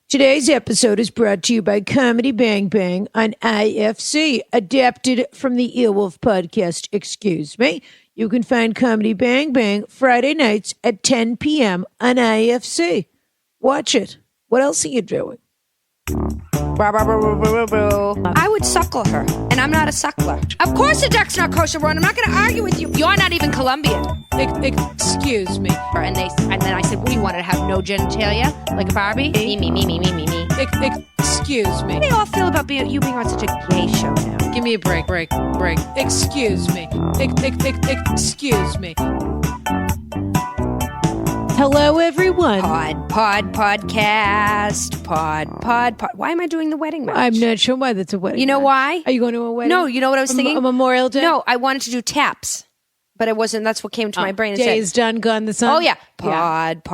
Today's episode is brought to you by Comedy Bang Bang on IFC, adapted from the Earwolf podcast. Excuse me. You can find Comedy Bang Bang Friday nights at 10 p.m. on IFC. Watch it. What else are you doing? I would suckle her, and I'm not a suckler. Of course the duck's not kosher, Ron. I'm not going to argue with you. You're not even Colombian. Excuse me. And then I said, what do you want to have no genitalia? Like a Barbie? Me. Excuse me. How do you all feel about you being on such a gay show now? Give me a break. Excuse me. Excuse me. Hello, everyone. Podcast. Why am I doing the wedding match? I'm not sure why that's a wedding. You know match. why? Are you going to a wedding? No, you know what I was thinking? A Memorial Day? No, I wanted to do taps, but it wasn't. That's what came to my brain. Day is done, gone the sun. Oh, yeah. Podcast.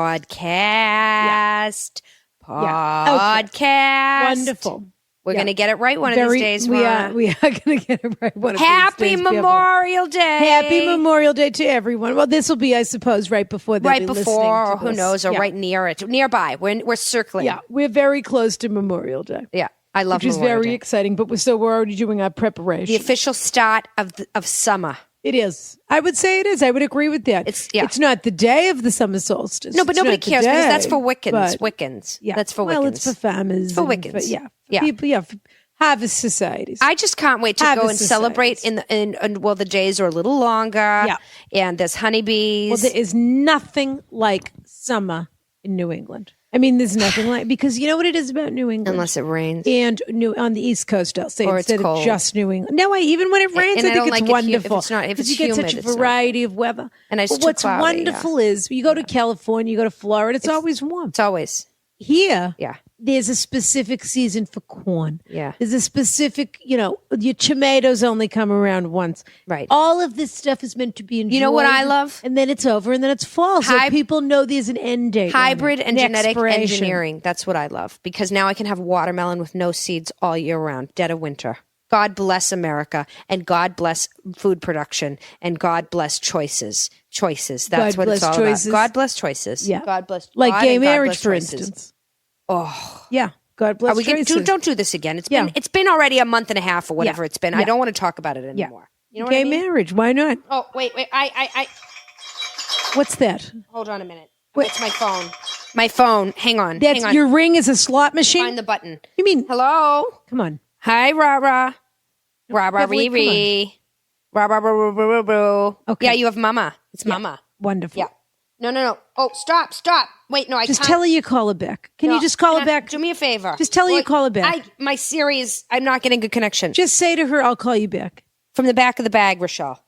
Podcast. Wonderful. We're going to get it right one of these days, We Ron. are going to get it right one of Happy these days. Memorial Day. Happy Memorial Day to everyone. Well, this will be, I suppose, right before they'll be listening or to who this. knows, or right near it. Nearby. We're circling. Yeah, we're very close to Memorial Day. Yeah. I love Which is Memorial very Day. exciting, but we're already doing our preparation. The official start of summer. It is. I would say it is. I would agree with that. It's not the day of the summer solstice. No, but nobody cares because that's for Wiccans. But, Wiccans. Yeah. That's for Wiccans. Well, it's for farmers. For Wiccans. People, for harvest societies. I just can't wait to go and celebrate in the days are a little longer. Yeah. And there's honeybees. Well, there is nothing like summer in New England. I mean, there's nothing like, because you know what it is about New England? Unless it rains. And on the East Coast, I'll say, or instead it's cold. of just New England. No, even when it rains, I think it's wonderful. If it's you get humid, such a variety of weather. And it's but too what's cloudy, wonderful is you go to California, you go to Florida, it's always warm. It's always. Here, Yeah. there's a specific season for corn. Yeah. There's a specific, your tomatoes only come around once. Right. All of this stuff is meant to be enjoyed. You know what I love? And then it's over, and then it's fall. So people know there's an end date. Hybrid and genetic expiration. engineering. That's what I love. Because now I can have watermelon with no seeds all year round, dead of winter. God bless America, and God bless food production, and God bless choices. Choices. That's what it's all about. God bless choices. Yeah. God bless. Like God gay and God marriage, bless for choices. instance. Oh. Yeah. God bless choices. Don't do this again. It's Yeah. been already a month and a half or whatever it's been. Yeah. I don't want to talk about it anymore. You know what Gay I mean? marriage. Why not? Oh, wait. I What's that? hold on a minute. Wait. It's my phone. My phone. Hang on. That's hang on. your ring is a slot machine? Find the button. You mean? Hello? Come on. Hi, Rara. Rara Beverly, Riri. Rara. Okay. Yeah, you have Mama. It's Mama. Wonderful. Yeah. No. Oh, stop. Wait, no, I Just can't. tell her you call her back. Can you just call her back? Do me a favor. Just tell her you call her back. My Siri is, I'm not getting good connection. Just say to her, I'll call you back. From the back of the bag, Rochelle.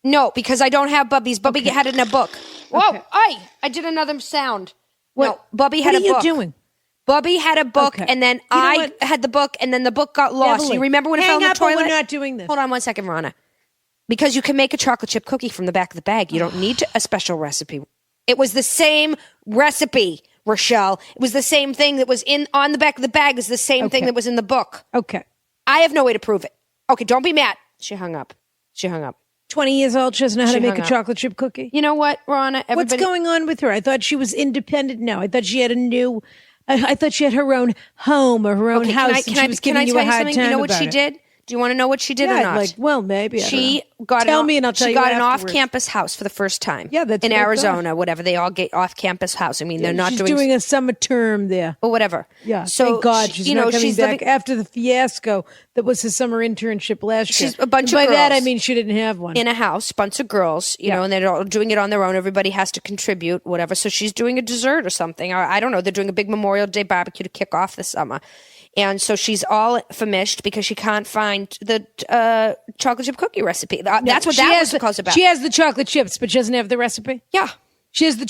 No, because I don't have Bubby's. Bubby had it in a book. Whoa, Okay. I did another sound. What? No, Bubby had a book. What are you doing? Bubby had a book, Okay. and then know I what? had the book, and then the book got lost. Beverly, You remember when it fell in the hang up or toilet? we're not doing this. Hold on one second, Ronna. Because you can make a chocolate chip cookie from the back of the bag. You don't need a special recipe. It was the same recipe, Rochelle. It was the same thing that was on the back of the bag is the same thing that was in the book. Okay. I have no way to prove it. Okay, don't be mad. She hung up. 20 years old, she doesn't know how to make hung a up. chocolate chip cookie. You know what, Ronna? What's going on with her? I thought she was independent now. I thought she had I thought she had her own home or her own house, and she was giving you a hard time. You know what about she it. did? Do you want to know what she did or not? Well, maybe. She got Tell me and I'll tell you She got an afterwards. off-campus house for the first time. Yeah, that's in what I Arizona, whatever. They all get off-campus house. I mean, they're not she's doing doing a summer term there. or whatever. Yeah. So thank God she's not coming she's back living, after the fiasco that was his summer internship last year. She's a bunch And of by that girls I mean she didn't have one. in a house, bunch of girls, you know, and they're all doing it on their own. Everybody has to contribute, whatever. So she's doing a dessert or something. Or I don't know. They're doing a big Memorial Day barbecue to kick off the summer. And so she's all famished because she can't find the chocolate chip cookie recipe. That's what that was supposed about. She has the chocolate chips, but she doesn't have the recipe. Yeah. She has the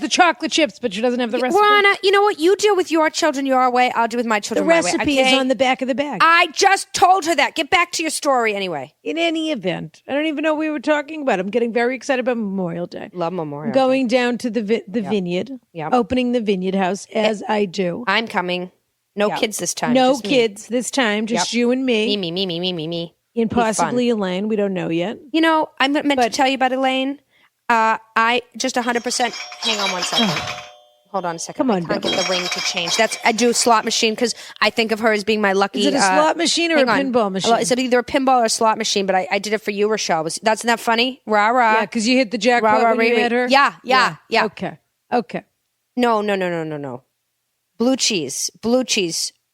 chocolate chips, but she doesn't have the recipe. Ronna, you know what? You deal with your children your way. I'll deal with my The children my way. recipe Okay? is on the back of the bag. I just told her that. Get back to your story anyway. In any event, I don't even know what we were talking about. I'm getting very excited about Memorial Day. Love Memorial. Going down to the vineyard, Yep. opening the vineyard house, as I do. I'm coming. No kids this time. No just me. kids this time, just you and me. Me. And possibly Elaine. We don't know yet. You know, I'm meant to tell you about Elaine. I just 100%. Hang on one second. Hold on a second. Come on, I can't Beverly. get the ring to change. I do slot machine because I think of her as being my lucky. Is it a slot machine or a pinball machine? Is it either a pinball or a slot machine? But I did it for you, Rochelle. Isn't that funny? Rah rah. Yeah, because you hit the jackpot when you had her. Yeah. Okay. No. Blue cheese.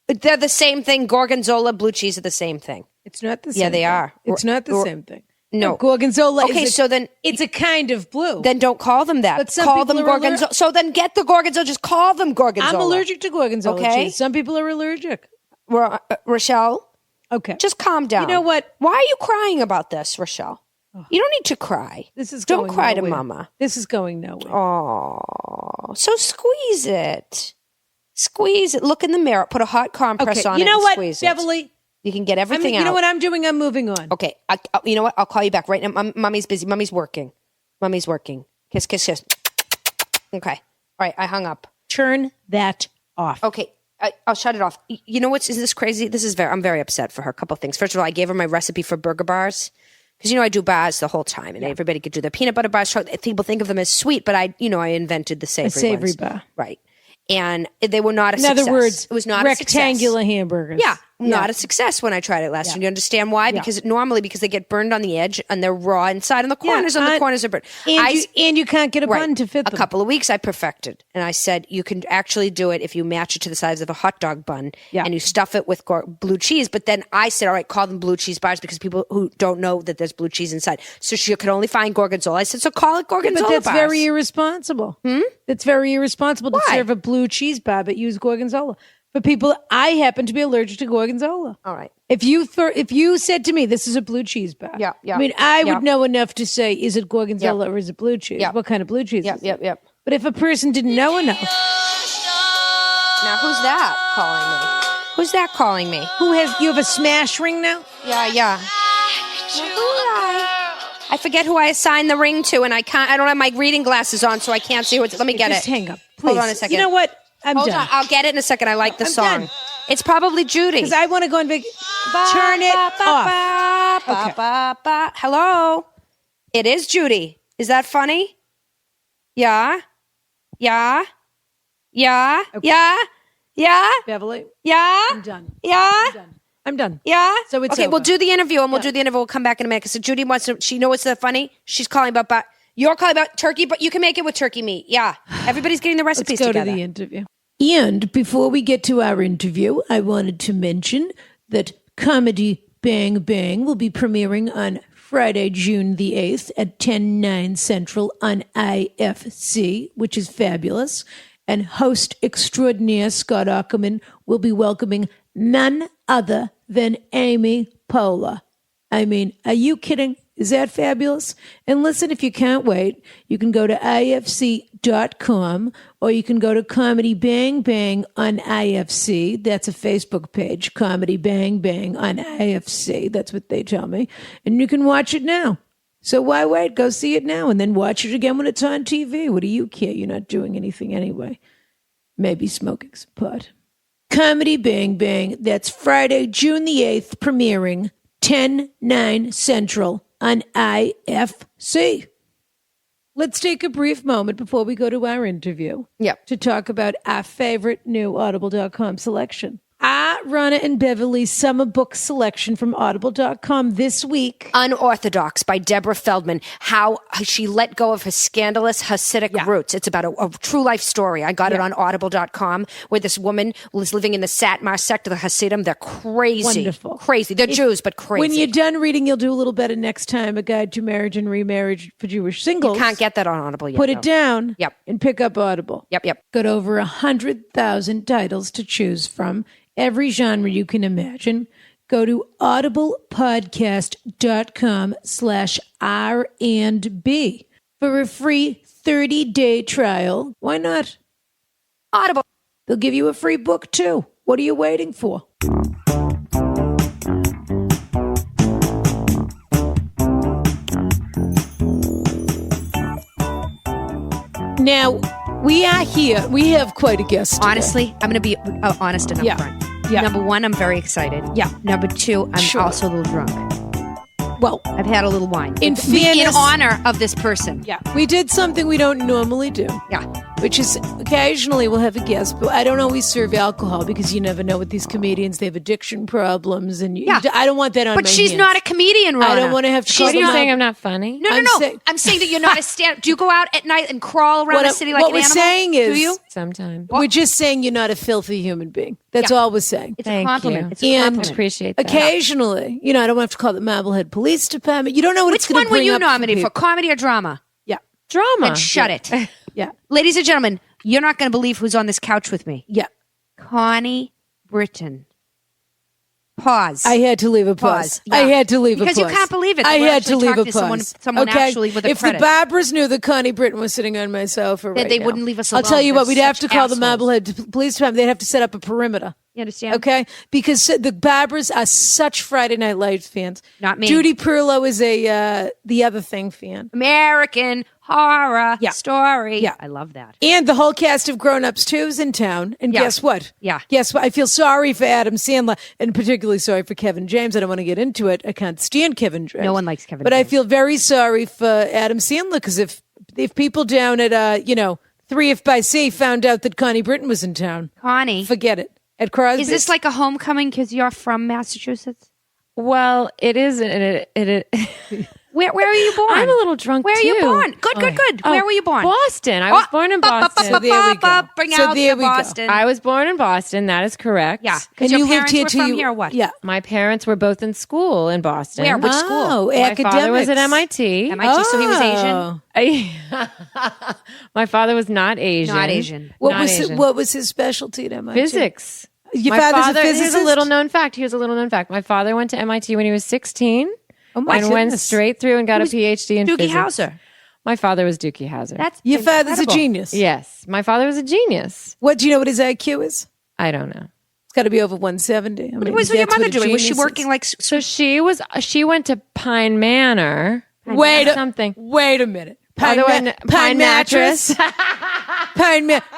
They're the same thing. Gorgonzola, blue cheese are the same thing. It's not the same. Yeah, they are. It's not the same thing. No. Gorgonzola. Okay, so then it's a kind of blue. Then don't call them that. But some call them people are gorgonzola. So then get the gorgonzola. Just call them gorgonzola. I'm allergic to gorgonzola Okay. cheese. Some people are allergic. Rochelle. Okay. Just calm down. You know what? Why are you crying about this, Rochelle? You don't need to cry. Don't cry to Mama. This is going nowhere. Oh, so squeeze it. Squeeze it. Look in the mirror. Put a hot compress on it. You know and what, squeeze Beverly? it. You can get everything out. You know what I'm doing? I'm moving on. Okay. You know what? I'll call you back right now. Mommy's busy. Mommy's working. Kiss, kiss, kiss. Okay. All right. I hung up. Turn that off. Okay. I'll shut it off. You know what's? Is this crazy? I'm very upset for her. A couple of things. First of all, I gave her my recipe for burger bars because I do bars the whole time, and everybody could do their peanut butter bars. People think of them as sweet, but I invented the savory ones. bar, right? And they were not a success. In other words, it was not rectangular a success. hamburgers. Yeah, not a success when I tried it last year. You understand why? Because normally they get burned on the edge and they're raw inside, and the corners the corners are burnt. And you can't get a bun to fit them. A couple of weeks I perfected, and I said you can actually do it if you match it to the size of a hot dog bun, and you stuff it with blue cheese. But then I said, all right, call them blue cheese bars because people who don't know that there's blue cheese inside. So she could only find gorgonzola. I said, so call it gorgonzola but that's bars. very irresponsible. That's very irresponsible to serve a blue cheese bar but use gorgonzola. For people, I happen to be allergic to gorgonzola. All right. If you said to me, this is a blue cheese bar. Yeah. I mean, I would know enough to say, is it gorgonzola or is it blue cheese? Yeah. What kind of blue cheese is it? Yep. But if a person didn't know enough. Now, who's that calling me? Who's that calling me? You have a smash ring now? Yeah. I forget who I assigned the ring to, and I don't have my reading glasses on, so I can't see who it's. Let me get Just it. hang up, please. Hold on a second. You know what? Hold on. I'll get it in a second. I like the I'm song. done. It's probably Judy. Because I want to go and turn it off. Okay. Hello? It is Judy. Is that funny? Yeah? Okay. Yeah? Beverly? Yeah? I'm done. Yeah? I'm done. Yeah? So it's okay, over. we'll do the interview, and we'll do the interview. We'll come back in a minute. Because Judy wants to, she knows what's so funny? She's calling about, you're calling about turkey, but you can make it with turkey meat. Yeah. Everybody's getting the recipes together. Let's go together. to the interview. And before we get to our interview, I wanted to mention that Comedy Bang Bang will be premiering on Friday, June the 8th at 10/9 Central on IFC, which is fabulous. And host extraordinaire Scott Ackerman will be welcoming none other than Amy Poehler. I mean, are you kidding? Is that fabulous? And listen, if you can't wait, you can go to IFC.com or you can go to Comedy Bang Bang on IFC. That's a Facebook page, Comedy Bang Bang on IFC. That's what they tell me. And you can watch it now. So why wait? Go see it now and then watch it again when it's on TV. What do you care? You're not doing anything anyway. Maybe smoking some pot. Comedy Bang Bang. That's Friday, June the 8th, premiering 10/9 Central on IFC. Let's take a brief moment before we go to our interview to talk about our favorite new Audible.com selection. Our Ronna and Beverly summer book selection from Audible.com this week. Unorthodox by Deborah Feldman. How she let go of her scandalous Hasidic roots. It's about a true life story. I got it on Audible.com where this woman was living in the Satmar sect of the Hasidim. They're crazy. Wonderful. Crazy. They're Jews, but crazy. When you're done reading, you'll do a little better next time. A Guide to Marriage and Remarriage for Jewish Singles. You can't get that on Audible yet. Put it down Yep. and pick up Audible. Yep. Got over 100,000 titles to choose from. Every genre you can imagine. Go to audiblepodcast.com/R&B for a free 30-day trial. Why not? Audible. They'll give you a free book, too. What are you waiting for? Now, we are here. We have quite a guest today. Honestly, I'm going to be honest and upfront. Yeah. Number one, I'm very excited. Yeah. Number two, I'm also a little drunk. Well, I've had a little wine. In fairness, in honor of this person. Yeah. We did something we don't normally do. Yeah. which is occasionally we'll have a guest, but I don't always serve alcohol because you never know with these comedians. They have addiction problems, and I don't want that on my But she's hands. not a comedian, Ronna. I don't want to have to call What are them you out. saying? I'm not funny? No. I'm saying that you're not a stand. Do you go out at night and crawl around the city like what an we're animal? saying is, Do you? Sometimes. we're just saying you're not a filthy human being. That's all we're saying. It's a Thank compliment. you. It's a And compliment. Appreciate that. Occasionally, I don't have to call the Marblehead Police Department. You don't know what Which it's going one to were bring you up nominated for? people. Comedy or drama? Yeah, Drama. And shut it. yeah, Ladies and gentlemen, you're not going to believe who's on this couch with me. yeah. Connie Britton. Pause. I had to leave a pause. Yeah. I had to leave a pause. Because you can't believe it. I We're had to actually leave a talking to pause. someone okay? actually with a if credit. the Barbers knew that Connie Britton was sitting on my sofa right they now, wouldn't leave us I'll alone. tell you what, They're we'd have to such call the assholes. Marblehead Police Department. They'd have to set up a perimeter. You understand? Okay? Because the Barbers are such Friday Night Lights fans. Not me. Judy Perlow is a The Other Thing fan. American Horror Story. Yeah. I love that. And the whole cast of Grown Ups 2 is in town. And Yeah. guess what? Yeah. Guess what? I feel sorry for Adam Sandler and particularly sorry for Kevin James. I don't want to get into it. I can't stand Kevin James. No one likes Kevin But I James. feel very sorry for Adam Sandler because if people down at, 3F by C found out that Connie Britton was in town, Connie. forget it. At Crosby. Is this like a homecoming because you're from Massachusetts? Well, it is. It Where are you born? I'm a little drunk, Where are you too. born? Good. Where were you born? Boston. I was born in Boston. So there we go. Bring So out there the we go. Boston. I was born in Boston. That is correct. Yeah. And Because your you lived parents here were till from you, here or what? Yeah. My parents were both in school in Boston. Where? Which school? Oh, My academics. father was at MIT. MIT, so he was Asian? My father was not Asian. Not Asian. What was his specialty at MIT? Physics. Your My father's father, a physicist? Here's a little known fact. My father went to MIT when he was 16 Oh my and went goodness. straight through and got a PhD in Doogie physics. Howser. My father was Doogie Howser. That's Your father's a incredible. genius. Yes. My father was a genius. What do you know what his IQ is? I don't know. It's got to be over 170. What was your mother doing? Was she working like... So she went to Pine Manor. Wait a minute. Pine mattress.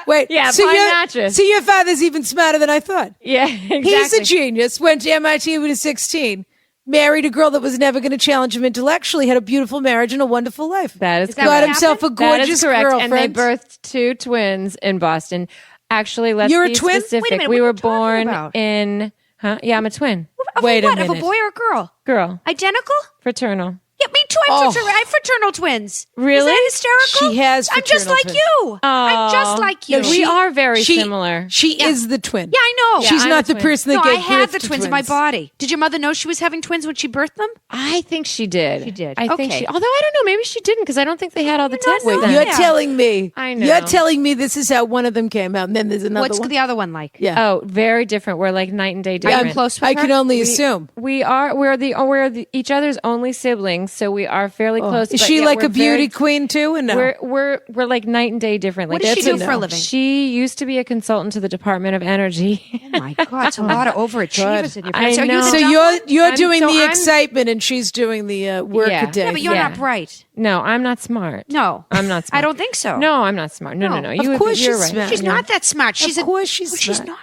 Wait. Yeah, so pine your- mattress. So your father's even smarter than I thought. Yeah, exactly. He's a genius. Went to MIT when he was 16. Married a girl that was never going to challenge him intellectually. Had a beautiful marriage and a wonderful life. That is that correct. Got what himself a happened? That gorgeous is correct. girlfriend. And they birthed two twins in Boston. Actually, let's You're a be twin? specific. Wait a minute, we what are were you talking born about? in... Huh? Yeah, I'm a twin. Wait a What, of a minute. boy or a girl? Girl. Identical? Fraternal. Yeah, me too. I have fraternal twins. Really? Is that hysterical? She has I'm just fraternal like twins. you. I'm just like you. No, We are very she- similar. She is the twin. Yeah, I know. She's I'm not a the twin. person that No, gave I had birth the to twins in my body. Did your mother know she was having twins when she birthed them? I think she did. She did. I think Okay. she... Although I don't know. Maybe she didn't because I don't think they had all the tests Wait, then. you're Yeah. telling me. I know. You're telling me this is how one of them came out, and then there's another What's one. the other one like? Yeah. Oh, very different. We're like night and day Are different. you close with I her? can only assume. We're each other's only siblings, so we are fairly close. Is but she yet like we're a beauty very- queen too? And no. We're like night and day different. Like What does she That's do a for a no. living? She used to be a consultant to the Department of Energy. Oh my God, it's a lot of overachievers in your I family. So know. you the So dumb you're one? I'm- doing so the I'm- excitement, and she's doing the work Yeah. a day. Yeah, but you're Yeah. not bright. No, I'm not smart. No, I'm not smart. I don't think so. No, I'm not smart. No. No. You, Of course you're she's right. smart. She's not that smart. She's of course she's she's smart. not.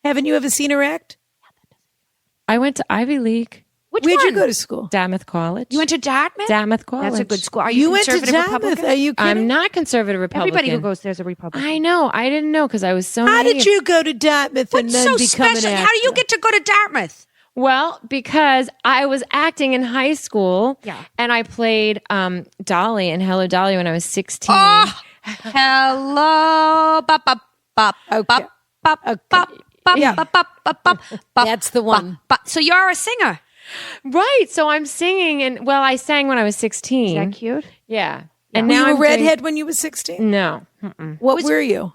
Haven't you ever seen her act? I went to Ivy League, Which Where'd one? you go to school? Dartmout College. You went to Dartmouth? Dartmouth College. That's a good school. Are You you, went to conservative Dartmouth. Republican? Are you kidding? I'm not conservative Republican. Everybody who goes there's a Republican. I know. I didn't know because I was so How naive. did you go to Dartmouth and What's then so become special? an actor? How do you get to go to Dartmouth? Well, because I was acting in high school. Yeah. And I played Dolly in Hello Dolly when I was 16. Oh, hello. Bop, bop, bop, Okay. bop, bop, Okay. bop, bop, Yeah. bop, bop, bop, bop, bop, That's the one. bop. So you're a singer. Right. So I'm singing and I sang when I was 16. Is that cute? Yeah. And Were now you a I'm doing- redhead when you were 16? No. What were you?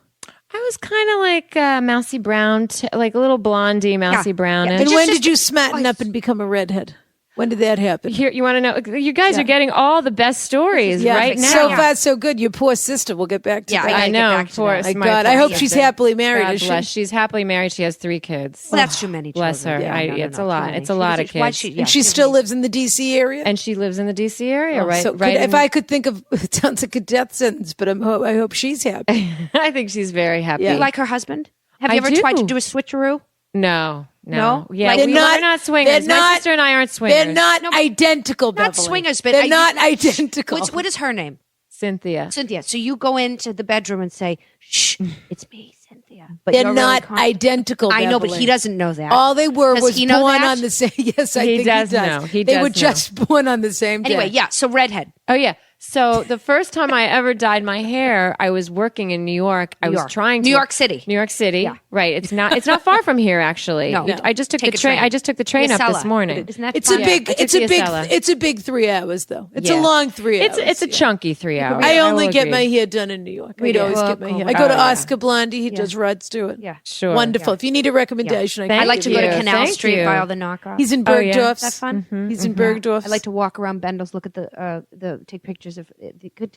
I was kind of like Mousy Brown, like a little blondie Mousy Brown. And when did you smarten up and become a redhead? When did that happen? Here, you want to know? You guys are getting all the best stories right now. So far, so good. Your poor sister. We'll get back to Yeah, that. I get know. back to Of course, My my God, I poor hope she's sister. happily married. God Is she? bless. She's happily married. She has 3 kids. Well, that's too many children. Bless her. Yeah, It's a too lot. many. It's a lot of Why'd kids. she- yeah, And she too still many. lives in the D.C. area? And she lives in the D.C. area, right? So right. if I could think of, it sounds like a death sentence, but I hope she's happy. I think she's very happy. You like her husband? Have I you ever do. tried to do a switcheroo? No. No? Yeah, Like, we're not swingers. My sister and I aren't swingers. They're not identical, Not Beverly. swingers, but they're are you- not identical. What is her name? Cynthia. Cynthia. So you go into the bedroom and say, "Shh, it's me, Cynthia." But They're you're not really identical. I know, but Beverly. he doesn't know that. All they were Does was he know born that? on the same. Yes, I He think does he does. know. He they does were know. just born on the same day. Anyway, yeah. So redhead. Oh yeah. So the first time I ever dyed my hair, I was working in New York. I was trying to New York City. New York City. Yeah. Right. It's not far from here actually. No. I just took Take the a train. train. I just took the train up Yesella. this morning. Isn't that It's fun? a big. I It's took a the big. Acela. It's a big 3 hours though. It's a Yeah. long 3 hours. It's a chunky 3 hours. I only will get agree. my hair done in New York. I do. always Oh, get my cool. hair. I go to Oh, yeah. Oscar Blondie. He does Rod Stewart. Yeah. Sure. Wonderful. If you need a recommendation, Thank I like to go to you. Canal Thank Street, you. buy all the knockoffs. He's in Oh, yeah. Bergdorf's. Is that fun? He's in Bergdorf's. I like to walk around Bendel's, look at the take pictures of.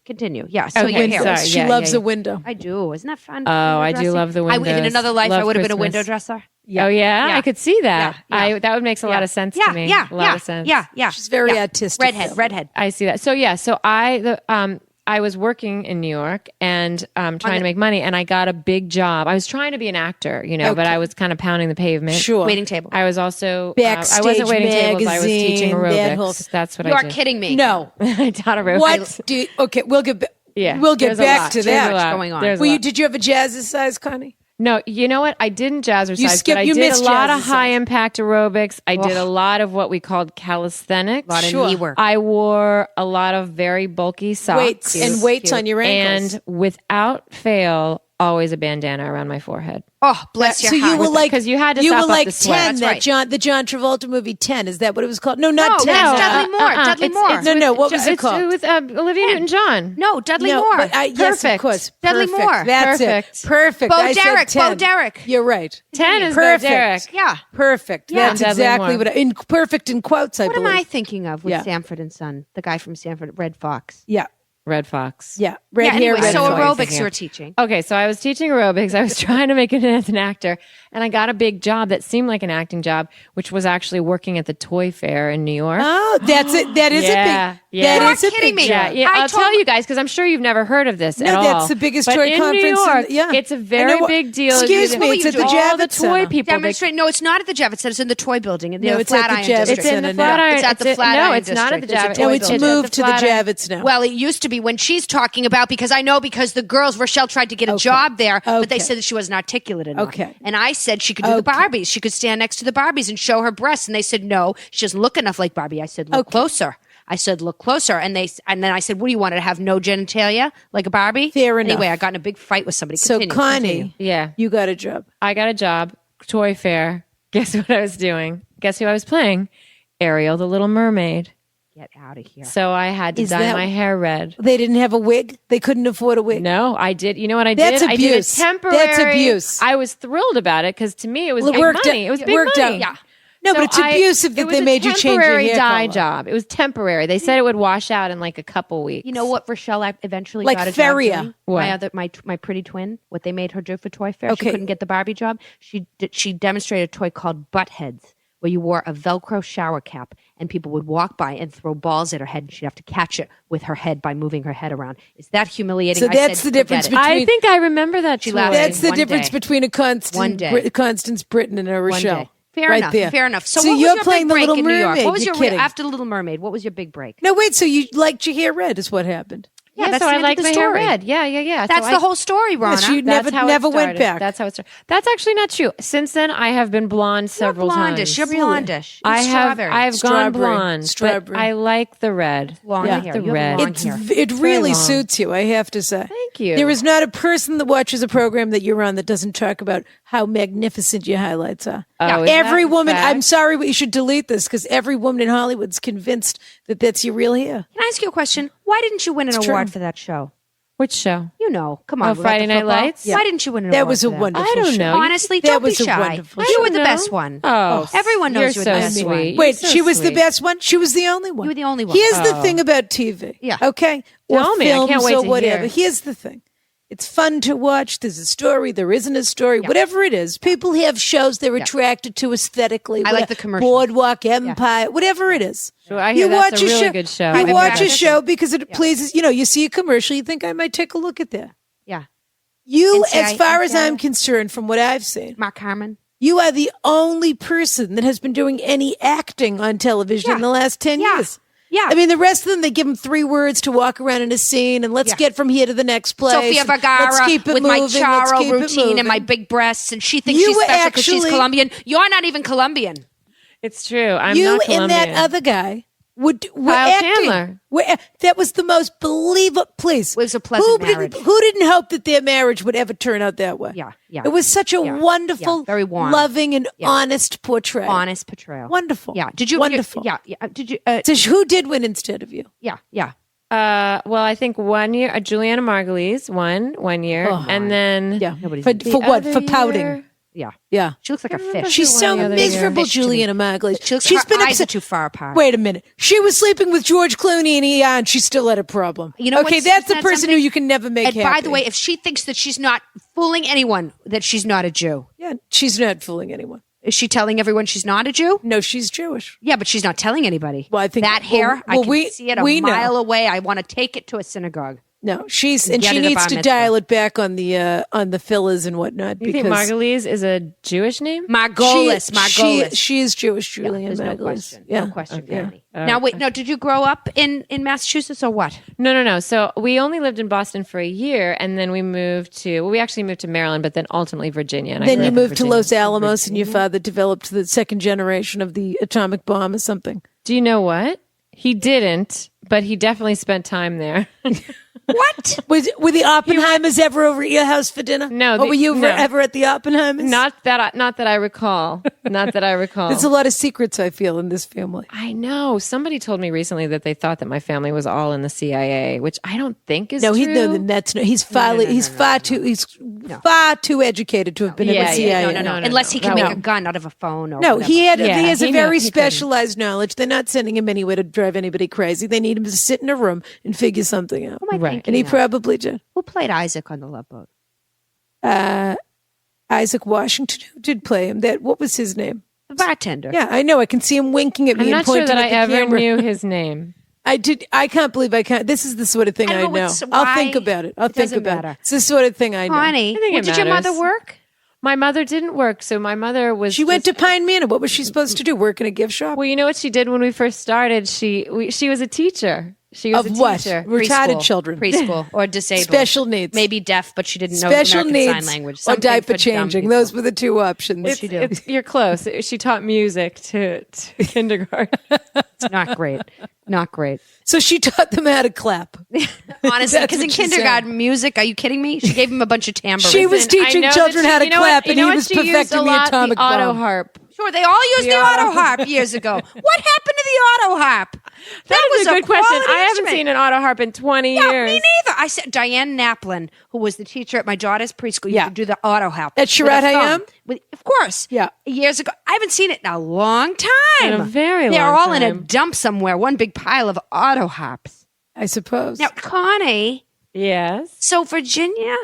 Continue. Yeah. So Okay, your hair. sorry. She Yeah, loves yeah, a window. I do. Isn't that fun? Oh, I do Window love the dressing? In windows. another life, Love I would have been a Christmas. window dresser. Oh yeah? Yeah. I could see that. Yeah. That would make a lot of sense to me. Yeah. A lot of sense. Yeah. She's very artistic. Redhead. I see that. So yeah, so I was working in New York and trying to make money, and I got a big job. I was trying to be an actor, but I was kind of pounding the pavement. Sure. Waiting table. I was also Backstage I wasn't waiting tables. I was teaching magazine, that aerobics. whole- That's what You I are did. kidding me. No. I taught aerobics. What? Okay, we'll get back. Yeah, we'll get there's a back lot. to There's that. a lot. going on. There's a Were you? lot. Did you have a jazzercise, Connie? No, you know what? I didn't jazzercise, skipped- but I you did a missed lot of jazzercise. high impact aerobics. I did a lot of what we called calisthenics. A lot of Sure. knee work. I wore a lot of very bulky socks. Weights and weights on your ankles. And without fail, always a bandana around my forehead. Oh, bless your So heart. you were like 'cause you had to you sop were up like the sweat. 10. That's That right. the John Travolta movie 10. Is that what it was called? No, not No, 10. that's Dudley Moore. Dudley Moore. What was it called? It's with Olivia Newton-John. No, Dudley No, Moore. but yes, of Perfect. course. Dudley Perfect. Moore. That's Perfect. it. Perfect. Bo I said Derek. 10. Bo Derek. You're right. 10 is Bo Perfect. Derek. Yeah. Perfect. Yeah. That's Dudley exactly Moore. what in perfect in quotes, I What am believe. I thinking of with Yeah. Sanford and Son? The guy from Sanford, Red Fox. Yeah. Red Fox. Yeah. Red Yeah, hair, anyway, red so voice. aerobics you were teaching. Okay, so I was teaching aerobics. I was trying to make it as an actor, and I got a big job that seemed like an acting job, which was actually working at the toy fair in New York. Oh, that's it. That is Yeah, a big. yeah. That You're is a kidding big me. job. Yeah, I I'll told- tell you guys because I'm sure you've never heard of this at all. that's the biggest But toy in conference in- New York, yeah. it's a I very know. big deal. Excuse me, What it's were at you the doing? all the Javits toy Center. people. Demonstrate. No, it's not at the Javits Center. It's in the toy building. In the No, it's at the Flatiron Javits District. It's in the Center now. Flatiron. It's at the No, Flatiron it's not at the District. Javits. There's a No, toy it's building. moved to the Flatiron. Javits now. Well, it used to be when she's talking about because the girls Rochelle tried to get a job there, but they Okay. said that she wasn't articulate enough. Okay. And I said she could do the Barbies. She could stand next to the Barbies and show her breasts. And they said no, she doesn't look enough like Barbie. I said look closer. I said look closer. And then I said, what do you want her to have no genitalia like a Barbie? Fair enough. Anyway, I got in a big fight with somebody. So, Continue, Connie, continue. Yeah. you got a job. I got a job, toy fair. Guess what I was doing? Guess who I was playing? Ariel, the Little Mermaid. Get out of here. So I had to Is dye that- my hair red. They didn't have a wig. They couldn't afford a wig. No, I did. You know what I That's did? abuse. I did a temporary. That's abuse. I was thrilled about it because to me it was Well, it big worked money. out- It was it big worked money. out. Yeah. No, but it's abusive that they made you change your temporary hair dye color. job. It was temporary. They said it would wash out in like a couple weeks. You know what Rochelle I eventually Like got a Feria. job doing? What? My pretty twin, what they made her do for Toy Fair. Okay. She couldn't get the Barbie job. She demonstrated a toy called Butt Heads, where you wore a Velcro shower cap and people would walk by and throw balls at her head and she'd have to catch it with her head by moving her head around. Is that humiliating? So I that's said, the difference "Forget it." between- I think I remember that. She toy. laughed. That's the One difference day. between a One day. Constance Britton and a Rochelle. One day. Fair right enough. there. Fair enough. So, So what was you're your playing big the break Little in New York? Mermaid. What was You're your kidding. after the Little Mermaid? What was your big break? No, wait. So you liked your hair red? Is what happened? Yeah, Yeah, that's so the I end of like the my hair story. red. Yeah. That's So the I- whole story, Ronna. Yes, you That's how it never went started. back. That's how it started. That's actually not true. Since then, I have been blonde several blondish. times. You're blondish. I have. Strawberry. I've gone Strawberry. blonde, Strawberry. but I like the red. long Yeah. hair. The You have red. long It's hair. it really long. suits you. I have to say. Thank you. There is not a person that watches a program that you're on that doesn't talk about how magnificent your highlights are. Oh, is Every that a woman. fact? I'm sorry, but you should delete this because every woman in Hollywood's convinced that that's your real hair. Can I ask you a question? Why didn't you win an It's award true. for that show? Which show? You know, come on. Oh, about Friday the Night football. Lights? Why didn't you win an That award was for a that? wonderful I don't show. know. Honestly, That don't be was a shy. wonderful You show. were the No. best one. Oh, Everyone knows you're you were so the best sweet. one. You're Wait, so she was the sweet. best one? She was the only one. You were the only one. Here's the thing about TV. Yeah. Okay? Or Tell me. I films can't wait or to whatever. hear. Here's the thing. It's fun to watch. There's a story. There isn't a story. Whatever it is. People have shows they're attracted to aesthetically. I like whatever. the commercials. Boardwalk Empire. Whatever it is. Sure, I hear that's a really good show. You I watch a practice show because it pleases, you see a commercial, you think I might take a look at that. Yeah. You, NCI as far as I'm NCI. concerned, from what I've seen, Mark Harmon. you are the only person that has been doing any acting on television in the last 10 years. Yeah. I mean, the rest of them, they give them 3 words to walk around in a scene and let's get from here to the next place. Sofia Vergara Let's keep it with moving, my charo routine and my moving. big breasts, and she thinks You she's were special because she's actually- Colombian. You're not even Colombian. It's true. I'm You not and Colombian. that other guy were Kyle acting. Chandler. That was the most believable. Please, It was a pleasant marriage. Who didn't hope that their marriage would ever turn out that way? Yeah. It was such a wonderful, very warm. loving, and honest portrayal. Honest portrayal. Wonderful. Yeah. Did you? Wonderful. Yeah. Did you? So who did win instead of you? Yeah. Well, I think 1 year, Juliana Margulies won 1 year, and then Yeah. Nobody's- For what? other For pouting. year- Yeah. Yeah. She looks like a fish. She's won so the other year. miserable, Fish to me. Juliana Margulies. She looks, She's her been eyes upset. are too far apart. Wait a minute. She was sleeping with George Clooney and she still had a problem. You know okay, what's- that's the isn't that person who something? you can never make And happy. by the way, if she thinks that she's not fooling anyone, that she's not a Jew, yeah, she's not fooling anyone. is she telling everyone she's not a Jew? No, she's Jewish. Yeah, but she's not telling anybody. Well, I think- that hair, I well, can we- see it a we know. mile away. I want to take it to a synagogue. No, she Get it a needs bar to mitzvah. dial it back on the fillers and whatnot. You think because Margulies is a Jewish name? Margolis. she is Jewish, Julian There's no Margulies. question. Yeah. No question, Yeah. Connie. Now, wait, no, did you grow up in Massachusetts or what? No. So we only lived in Boston for a year, and then we actually moved to Maryland, but then ultimately Virginia. And I Then grew you up in moved to Virginia. Los Alamos, and your father developed the second generation of the atomic bomb or something. Do you know what? He didn't, but he definitely spent time there. What? Were the Oppenheimers ever over at your house for dinner? No, Or were you no. ever at the Oppenheimers? Not that I recall. Not that I recall. There's a lot of secrets I feel in this family. I know. Somebody told me recently that they thought that my family was all in the CIA, which I don't think is No, true. he's far too educated to have been in the CIA. No. Unless he can No. make a gun out of a phone or No, whatever. he has Yeah, a he very couldn't. specialized knowledge. They're not sending him anywhere to drive anybody crazy. They need him to sit in a room and figure something out. Who am I Right. thinking And he of? probably did. Who played Isaac on the Love Boat? Isaac Washington, who did play him? What was his name? The bartender. Yeah, I know. I can see him winking at me I'm and not sure pointing that at I the ever camera. knew his name. I did. I can't believe I can't. This is the sort of thing I I don't know know. what's- I'll why- think about it. I'll it think doesn't about matter. it. It's the sort of thing I know. Connie, I think it did your mother matters. work? My mother didn't work, so my mother was. She went just- to Pine Manor. What was she supposed to do? Work in a gift shop? Well, you know what she did when we first started? She was a teacher. She was Of a what? teacher. Retarded Preschool. children. Preschool or disabled. Special needs. Maybe deaf, but she didn't know Special American needs Sign Language. or Something diaper for dumb changing. people. Those were the two options. You're close. She taught music to kindergarten. It's not great. Not great. So she taught them how to clap. Honestly, That's because in what she kindergarten music, are you kidding me? She gave him a bunch of tambourines. She was Listen, I teaching know that children she- how to you know clap, what- and you know he what was she used perfecting a the lot? atomic the auto bomb. harp. Sure, they all used the auto- auto harp years ago. What happened to the auto harp? That That's was a good question. quality I haven't instrument. seen an auto harp in 20 Yeah, years. me neither. I said Diane Naplin, who was the teacher at my daughter's preschool, used Yeah. to do the auto harp. At with a Sherrod thumb. Hayam? Of course. Yeah. Years ago. I haven't seen it in a long time. In a very They're long all in a time. dump somewhere, one big pile of auto harps. I suppose. Now, Connie, Yes. so Virginia?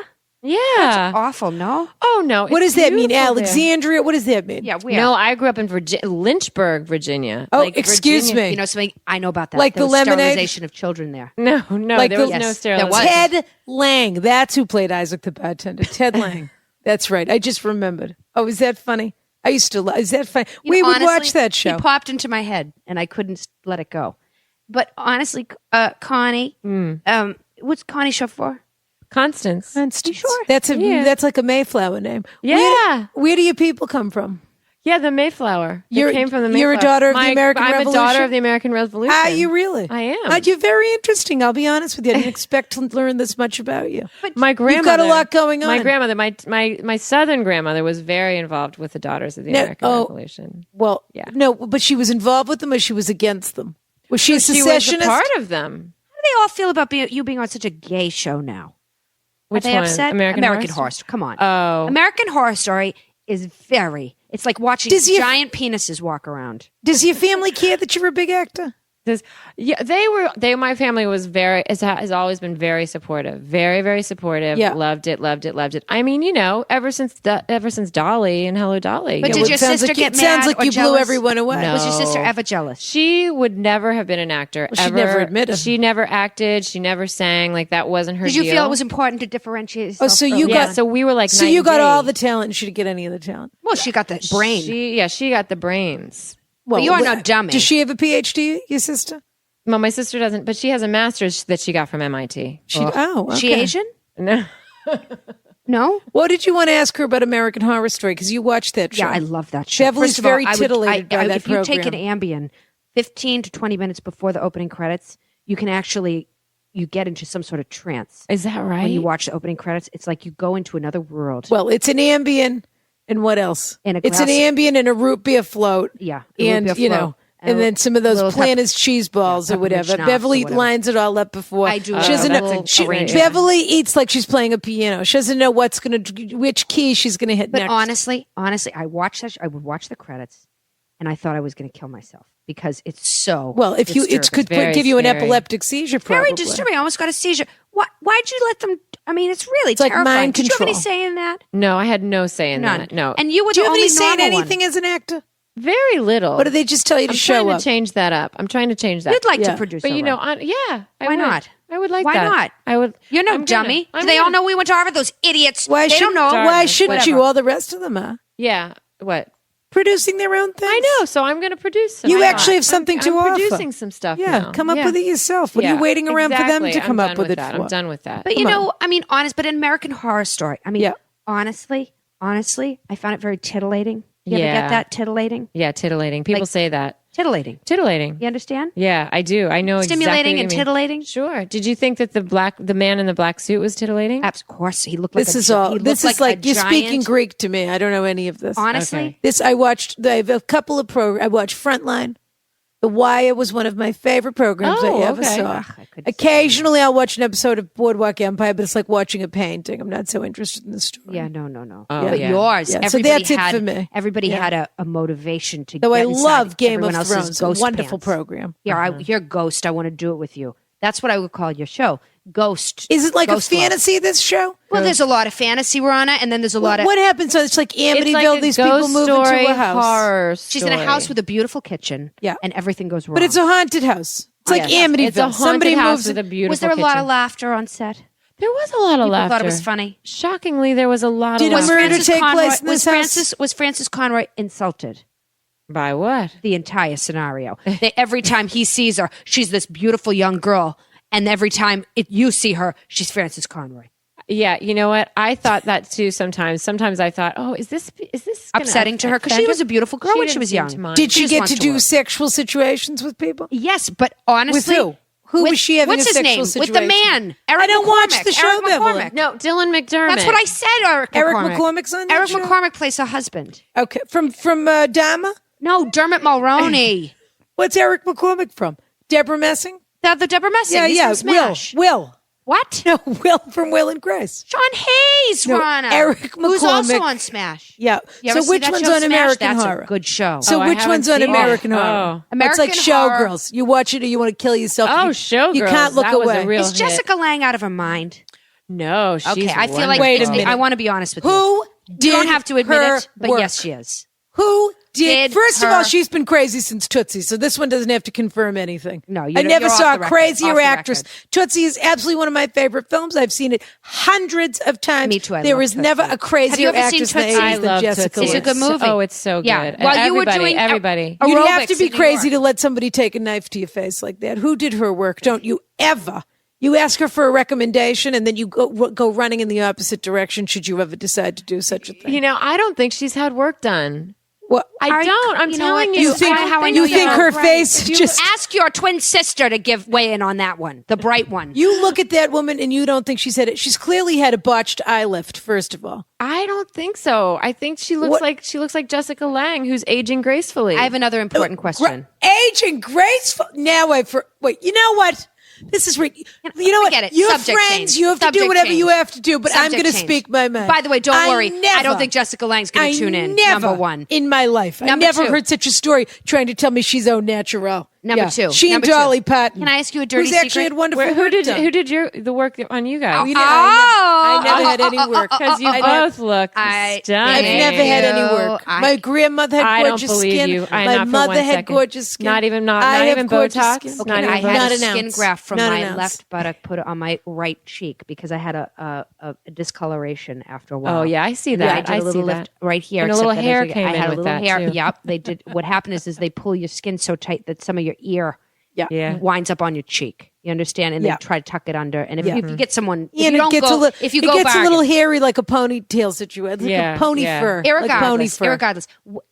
Yeah. Awful, no? Oh no. What it's does that mean? beautiful there. Alexandria? What does that mean? Yeah, we No, I grew up in Lynchburg, Virginia. Oh, Like, excuse Virginia- me. You know something? I know about that. Like there the was lemonade? sterilization of children there. No, Like there the- was no Yes, sterilization. there was. Ted Lang. That's who played Isaac the bartender. Ted Lang. That's right. I just remembered. Oh, is that funny? I used to. Is that funny? You We know, would honestly, watch that show. He popped into my head, and I couldn't let it go. But honestly, Connie, what's Connie short for? Constance. Constance. sure? Yeah. That's like a Mayflower name. Yeah. Where do your people come from? Yeah, the Mayflower. They came from the Mayflower. You're a daughter of the American I'm Revolution? a daughter of the American Revolution. Are you really? I am. You're very interesting. I'll be honest with you. I didn't expect to learn this much about you. My grandmother. You've got a lot going on. My grandmother, my southern grandmother was very involved with the Daughters of the American Revolution. Well, Yeah. no, but she was involved with them or she was against them? Was she a She was a secessionist? part of them. How do they all feel about you being on such a gay show now? Which Are they one? upset? American Horror Horror Story. Come on. Oh. American Horror Story is very. It's like watching Does your- giant penises walk around. Does your family care that you're a big actor? My family was has always been very supportive, very, very supportive. Yeah. Loved it. I mean, ever since Dolly and Hello Dolly. But Yeah, did well, your it sounds sister like get it sounds mad like or you blew jealous? everyone away. No. Was your sister ever jealous? she would never have been an actor. Well, she'd ever. never admit it. She never acted. She never sang. Like that wasn't her Did you deal. feel it was important to differentiate Oh, yourself? so you Yeah, got so we were like so night you and got day. all the talent and she didn't get any of the talent. Well, she got the brain. She got the brains. Well, you are no dummy. Does she have a PhD, your sister? Well, my sister doesn't, but she has a master's that she got from MIT. Okay. She Asian? No. No? What did you want to ask her about American Horror Story? Because you watched that show. Yeah, I love that show. Beverly's First of all, very titillated by that if program. you take an Ambien 15 to 20 minutes before the opening credits, you can actually, you get into some sort of trance. Is that right? When you watch the opening credits, it's like you go into another world. Well, it's an Ambien and what else? It's an Ambien and a root beer float. Yeah. And, and then some of those Planters cheese balls or whatever. Beverly lines it all up before. I do. She doesn't know. Arrangement. Beverly eats like she's playing a piano. She doesn't know which key she's going to hit But next. honestly, I watched that. I would watch the credits, and I thought I was going to kill myself because it's so. Well, if you, it could very give you an scary. epileptic seizure. Probably. Very disturbing. I almost got a seizure. Why'd you let them? I mean, it's really like terrifying. mind Did you have any control. say in that? No, I had no say in None. that. No. And you were Do you the have only any say in normal anything one. as an actor? Very little. Or do they just tell you to I'm show trying up? to change that up. I'm trying to change that. You'd like Yeah. to produce, But all right. I Why would. not? I would like Why that. not? I would. You're no I'm dummy. gonna- Do they all know we went to Harvard? Those idiots. Why they don't know. Why shouldn't you? Whatever. All the rest of them are Yeah. What? producing their own things. I know. So I'm going to produce some. You Why actually not? have something I'm to offer. producing some stuff Yeah, now. come up Yeah. with it yourself. What are Yeah, you waiting around for them exactly. to come I'm up done with it that. for? I'm done with that. But I mean, but in American Horror Story, I mean, Yeah. honestly, I found it very titillating. You ever Yeah. get that titillating? Yeah, titillating. People say that. Titillating. Titillating. You understand? Yeah, I do. I know Stimulating exactly and what you mean. titillating. Sure. Did you think that the man in the black suit was titillating? Of course, he looked like This a, is all. he This looked is like a you're giant. speaking Greek to me. I don't know any of this. Honestly, Okay. This I watched. I have a couple of programs. I watched Frontline. The Wire was one of my favorite programs Oh, I ever okay. saw. I couldn't Occasionally, I'll watch an episode of Boardwalk Empire, but it's like watching a painting. I'm not so interested in the story. yeah, no. Oh, But yeah. yours, Yeah, so everybody that's it had, for me. Everybody Yeah. had a motivation to Though get I inside love Game everyone of else's Thrones, a ghost wonderful pants. program. Yeah, you're Ghost. I want to do it with you. That's what I would call your show, Ghost. Is it like Ghost a Love. fantasy? This show? Well, there's a lot of fantasy, Ronna, and then there's a lot of. What happens? So it's like It's Amityville. like a These people ghost move story, into a house, horror She's in a story. house with a beautiful kitchen. Yeah. and everything goes wrong. but it's a haunted house. It's like Yes. Amityville. It's a haunted Somebody house moves with a beautiful Was there a lot kitchen. of laughter on set? There was a lot of People laughter. thought it was funny. Shockingly, there was a lot Did a of laughter. murder Francis take Conroy, place in this house? Was Francis Conroy insulted? By what? The entire scenario. Every time he sees her, she's this beautiful young girl, and every time you see her, she's Francis Conroy. Yeah, you know what? I thought that too sometimes. Sometimes I thought, oh, is this gonna Upsetting to her because she offend was her? a beautiful girl when she didn't was seem young. to mind. Did She she just get wants to to do work. sexual situations with people? Yes, but honestly, With who? Who was she having what's a his sexual name? situation? With the man, Eric I don't McCormick. watch the show, Eric Beverly. McCormick. No, Dylan McDermott. That's what I said. Eric McCormick's on that Eric show? McCormick plays her husband. Okay, from Dama. No, Dermot Mulroney. What's Eric McCormick from? Deborah Messing. the Deborah Messing. Yeah, He's yeah. from Smash. Will. What? No, Will from Will and Grace. Sean Hayes, No, Ronna. Eric Who's also McCormick. on Smash. Yeah. You ever So see which that one's show, on Smash? American That's Horror? a good show. So Oh, I which haven't one's on seen it. American Horror? Oh. It's like American Horror. Showgirls. You watch it or you want to kill yourself. Oh, you Showgirls. can't look That was away. a real Is hit. Jessica Lange out of her mind? No, she's Okay, I feel like Wait a it's- minute. I want to be honest with you. Who did You don't have to admit her it, but work? yes, she is. Who did? Did First of her- all, she's been crazy since Tootsie, so this one doesn't have to confirm anything. No, I never you're off saw the a record. crazier Off the actress. record. Tootsie is absolutely one of my favorite films. I've seen it hundreds of times. Me too, I There love is never Tootsie. a crazier Have you ever seen actress in the Tootsie? 80s I than love Jessica Tootsie. It's a Lange. good movie. Oh, it's so good. Yeah. While you were Everybody, doing everybody. You'd have aerobics to be in New crazy York. to let somebody take a knife to your face like that. Who did her work? Don't you ever. You ask her for a recommendation and then you go running in the opposite direction should you ever decide to do such a thing. You know, I don't think she's had work done. Well, I don't. I'm you know telling what? you. You think, I don't you so. think her Right. face You just... ask your twin sister to weigh in on that one, the bright one. You look at that woman and you don't think she's had it. She's clearly had a botched eye lift, first of all. I don't think so. I think she looks like Jessica Lange, who's aging gracefully. I have another important question. Aging graceful. Now wait, you know what? This is you know what? Forget it. You're Subject friends. change. You have to do Subject whatever change. you have to do, but I'm Subject going to change. speak my mind. By the way, don't worry. I Never, don't think Jessica Lange's going to tune in. Never Number one. in my life. I Number never two. heard such a story trying to tell me she's au naturel. Number Yeah. two. She Number and Dolly two. Parton. Can I ask you a dirty who's actually secret? had wonderful Who work did done. the work on you guys? You know, I never had any work. Because you I both look I've stunning. never had any work. My grandmother had I don't gorgeous believe skin. you. My not for mother one had second. gorgeous skin. Not even I have gorgeous Botox. skin. Not even I had Not a an skin ounce. graft from Not my an ounce. left buttock put it on my right cheek because I had a discoloration after a while. Oh yeah, I see And then that. I did a little see lift that. right here. And a except little that hair I came had in a with little that hair. too. Yep, they did. What happened is they pull your skin so tight that some of your ear Yeah. winds up on your cheek. You understand? And they try to tuck it under. And if you get someone, if And you it don't gets go, a little, if you it go gets a bargain. little hairy, like a ponytail situation, like a pony fur. Like pony fur. Irregardless.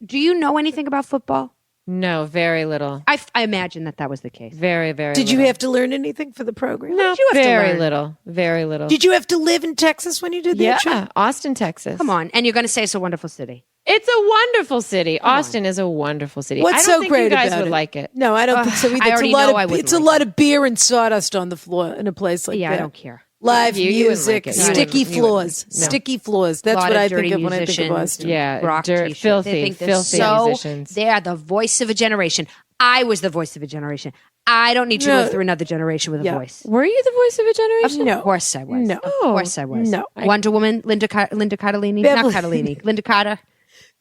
Do you know anything about football? No, very little. I imagine that was the case. Very, very Did little. you have to learn anything for the program? No, you have to very learn? little. Very little. Did you have to live in Texas when you did that show? Yeah, Austin, Texas. Come on. And you're going to say it's a wonderful city. It's a wonderful city. Austin is a wonderful city. What's I don't so think great you guys about would it? like it. No, I don't think so either. I already know I wouldn't It's a like lot of beer and sawdust on the floor in a place like that. Yeah, I don't care. Live You wouldn't music, like it. You sticky wouldn't. You wouldn't. floors, No. sticky floors. That's Lot what of I dirty think of when I think of musicians. Austin. Yeah, Rock filthy, t-shirts. They think they're filthy musicians. They are the voice of a generation. I was the voice of a generation. I don't need to live through another generation with a voice. Were you the voice of a generation? No. Of course I was. No. Of course I was. No. Wonder Woman, Linda Cardellini. Beverly. Not Cardellini. Linda Carter.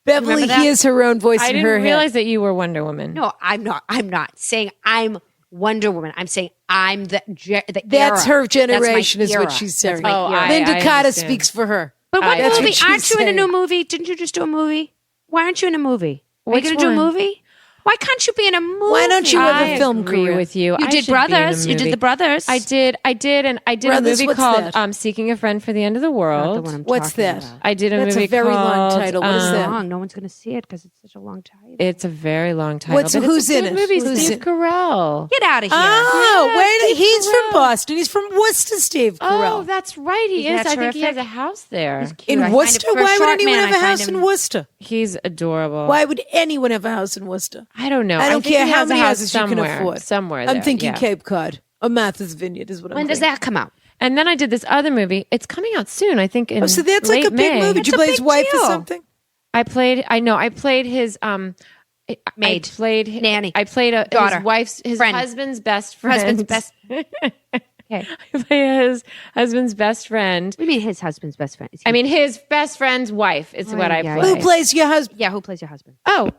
Beverly Remember that? hears her own voice I in didn't her realize head. that you were Wonder Woman. No, I'm not. I'm not saying I'm Wonder Woman. I'm saying I'm the That's era. her generation, That's is my what era. she's saying. That's my Oh, era. Linda I Carter understand. speaks for her. But what That's movie? what she's Aren't you in a saying. new movie? Didn't you just do a movie? Why aren't you in a movie? Are you Which going to do a one? movie? Why can't you be in a movie? Why don't you have I a film agree career? with you. You I did should be in a Brothers. You did movie. the Brothers. I did, and I did Brothers, a movie what's called that? Seeking a Friend for the End of the Not the World. one I'm What's talking that? about. I did a That's movie a very long called, title. What is It's that? long. No one's going to see it because it's such a long title. It's a very long title. What's- but who's it's a in good it? Movie. Who's Steve in- Carell. Get out of here. Oh, Yeah, wait! Steve He's Carell. from Boston. He's from Worcester. Steve Carell. Oh, that's right. He Isn't is. that I think he has terrific? a house there. in I find Worcester? it- for a Why would short anyone man, have a I find house in him- Worcester? He's adorable. Why would anyone have a house in Worcester? I don't know. I don't think care he how has a many house houses you can somewhere, afford. Somewhere I'm there, thinking yeah. Cape Cod or Martha's Vineyard is what I'm When does thinking. that come out? And then I did this other movie. It's coming out soon. I think in Oh, so that's like late a big May. movie. Did you That's a play his big wife or deal. something? I played his Maid. I played Nanny. I played Daughter. his Friend. husband's best friend. Husband's best. Okay. I play his husband's best friend. What do you mean his husband's best friend? Is he- I mean his best friend's wife is what I yeah, play. Who plays your husband? yeah, who plays your husband? Oh,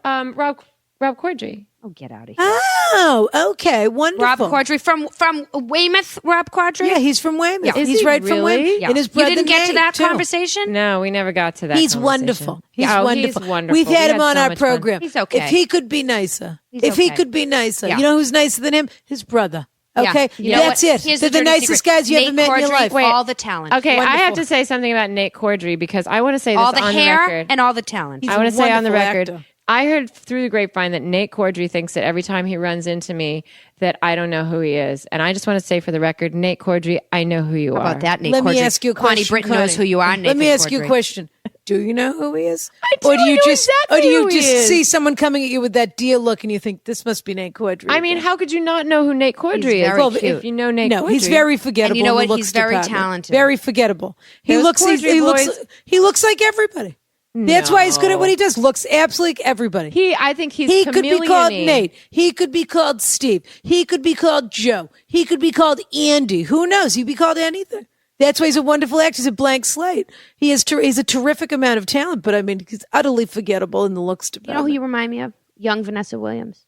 Rob Corddry. Oh, get out of here. Oh, okay, wonderful. Rob Corddry from Weymouth. Rob Corddry. Yeah, he's from Weymouth. Is He's he right from really? Weymouth. Yeah. And his You brother didn't get to Nate, that too. conversation. No, we never got to that. He's conversation. wonderful. He's Oh, wonderful. He's wonderful. We've had We him on so our much fun. program. He's okay. If he could be nicer. He's If he okay. could be nicer. Yeah. You know who's nicer than him? His brother. Yeah. Okay? You know That's what? it. Here's They're the dirty nicest secret. guys you Nate ever met in your Corddry, life. all the talent. Okay, I have Wonderful. to say something about Nate Corddry because I want to say this all the on the hair record. and all the talent. He's I want a to say on the wonderful record. actor. I heard through the grapevine that Nate Corddry thinks that every time he runs into me that I don't know who he is. And I just want to say for the record, Nate Corddry, I know who you How are. about that, Nate Let me Corddry? ask you a Connie question. Britton knows who you are. Let Nathan me ask you a Corddry. question. Do you know who he is? do. Or do I you know just exactly or do you who he just is. see someone coming at you with that deer look and you think this must be Nate Corddry? I mean, how could you not know who Nate Corddry is very cute. if you know Nate no, Corddry? he's very forgettable. And you know in the what? looks He's very department. talented. Very forgettable. He Those looks. Corddry He looks like everybody. That's why he's good at what he does. Looks absolutely like everybody. I think he's He could be called chameleon-y. Nate. He could be called Steve. He could be called Joe. He could be called Andy. Who knows? He'd be called anything. That's why he's a wonderful actor. He's a blank slate. He's a terrific amount of talent, but I mean, he's utterly forgettable in the looks You know department. who you remind me of? Young Vanessa Williams.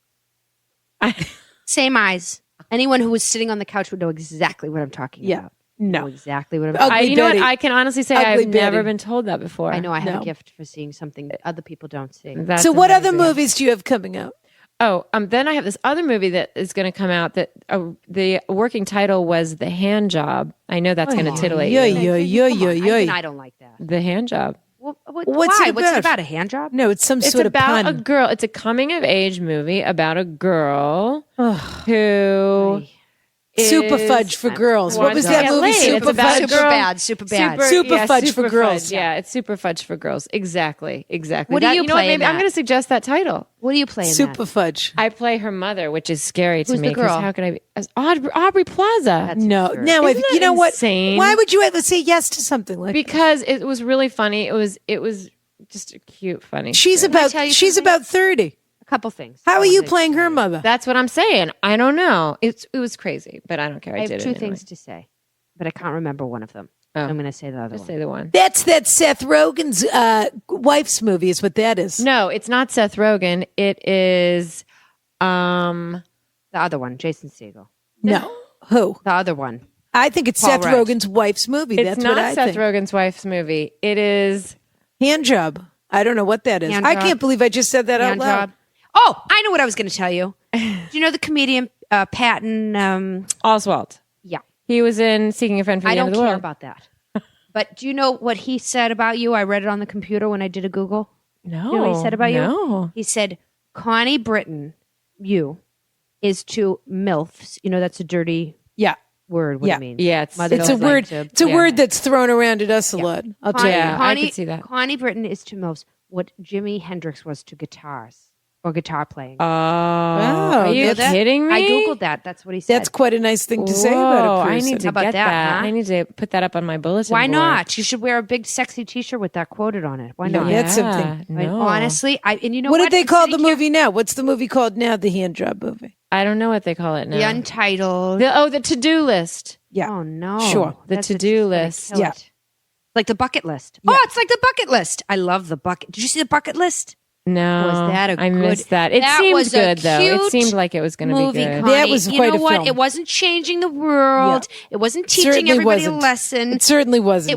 Same eyes. Anyone who was sitting on the couch would know exactly what I'm talking Yeah. about. No. Know exactly what I'm Ugly talking You know what? Betty. I can honestly say Ugly I've never Betty. been told that before. about. I know I have No. a gift for seeing something that other people don't see. That's So, what other amazing. movies do you have coming out? Oh, then I have this other movie that is going to come out that the working title was The Hand Job. I know that's going to titillate Yeah, you. yeah, Come on, yeah, even yeah. I don't like that. The Hand Job. Well, What's why? it What's it about? about? A hand job? No, it's some It's sort of about pun. a girl. It's a coming of age movie about a girl who Superfudge for girls. What was that movie? It's about a Superfudge. girl. Super bad. Superfudge for girls. Yeah, it's Superfudge for girls. Exactly. What do you know what? play in Maybe I'm that? going to suggest that title. What do you play in that? Superfudge. I play her mother, which is scary to Who's me. the 'cause girl? How can I be? Aubrey Plaza. No, absurd. now Isn't that you know what? insane? Why would you ever say yes to something like that? Because it was really funny. It was just a cute, funny. She's story. about tell you she's something? about 30. A couple things. How I are you wanted to playing tell her you. mother? That's what I'm saying. I don't know. It was crazy, but I don't care. I have did two it anyway. things to say, but I can't remember one of them. Oh. I'm going to say the other Just one. say the one. That's that Seth Rogen's wife's movie is what that is. No, it's not Seth Rogen. It is. The other one, Jason Segel. No. Who? The other one. I think it's Paul Seth Rudd. Rogen's wife's movie. It's That's not what I Seth think. Rogen's wife's movie. It is. Hand job. I don't know what that is. Hand I job. can't believe I just said that out Hand loud. job. Oh, I know what I was going to tell you. Do you know the comedian Patton. Oswald. Yeah. He was in Seeking a Friend for the I End don't of the care World. about that. But do you know what he said about you? I read it on the computer when I did a Google. No. You know what he said about you? No. He said, Connie Britton, is to MILFs. You know, that's a dirty Yeah. word. What Yeah. it means. Yeah, It's a word. It's a word that's thrown around at us a lot. I'll tell you. Yeah, I could see that. Connie Britton is to MILFs what Jimi Hendrix was to guitars or guitar playing. Are you that's- kidding me? I Googled that. That's what he said. That's quite a nice thing to say about Whoa, a person. I need to How about get that, huh? I need to put that up on my bulletin Why board. not? You should wear a big sexy T-shirt with that quoted on it. Why not? Yeah. That's something. I mean, No. honestly, and you know What did they I'm call the sitting here- movie now? What's the movie called now? The hand job movie. I don't know what they call it now. The Untitled. The to-do list. Yeah. Oh no! Sure. The That's to-do just gonna list. kill Yeah. it. Like the bucket list. Oh, it's like the bucket list. I love the bucket. Did you see the bucket list? No. Was that a I good- missed that. It That seemed was a good, though. It cute seemed like it was going to be movie, good. Connie. That was you quite know a what? film. It wasn't changing the world. It wasn't teaching Certainly everybody wasn't. a lesson. It certainly wasn't.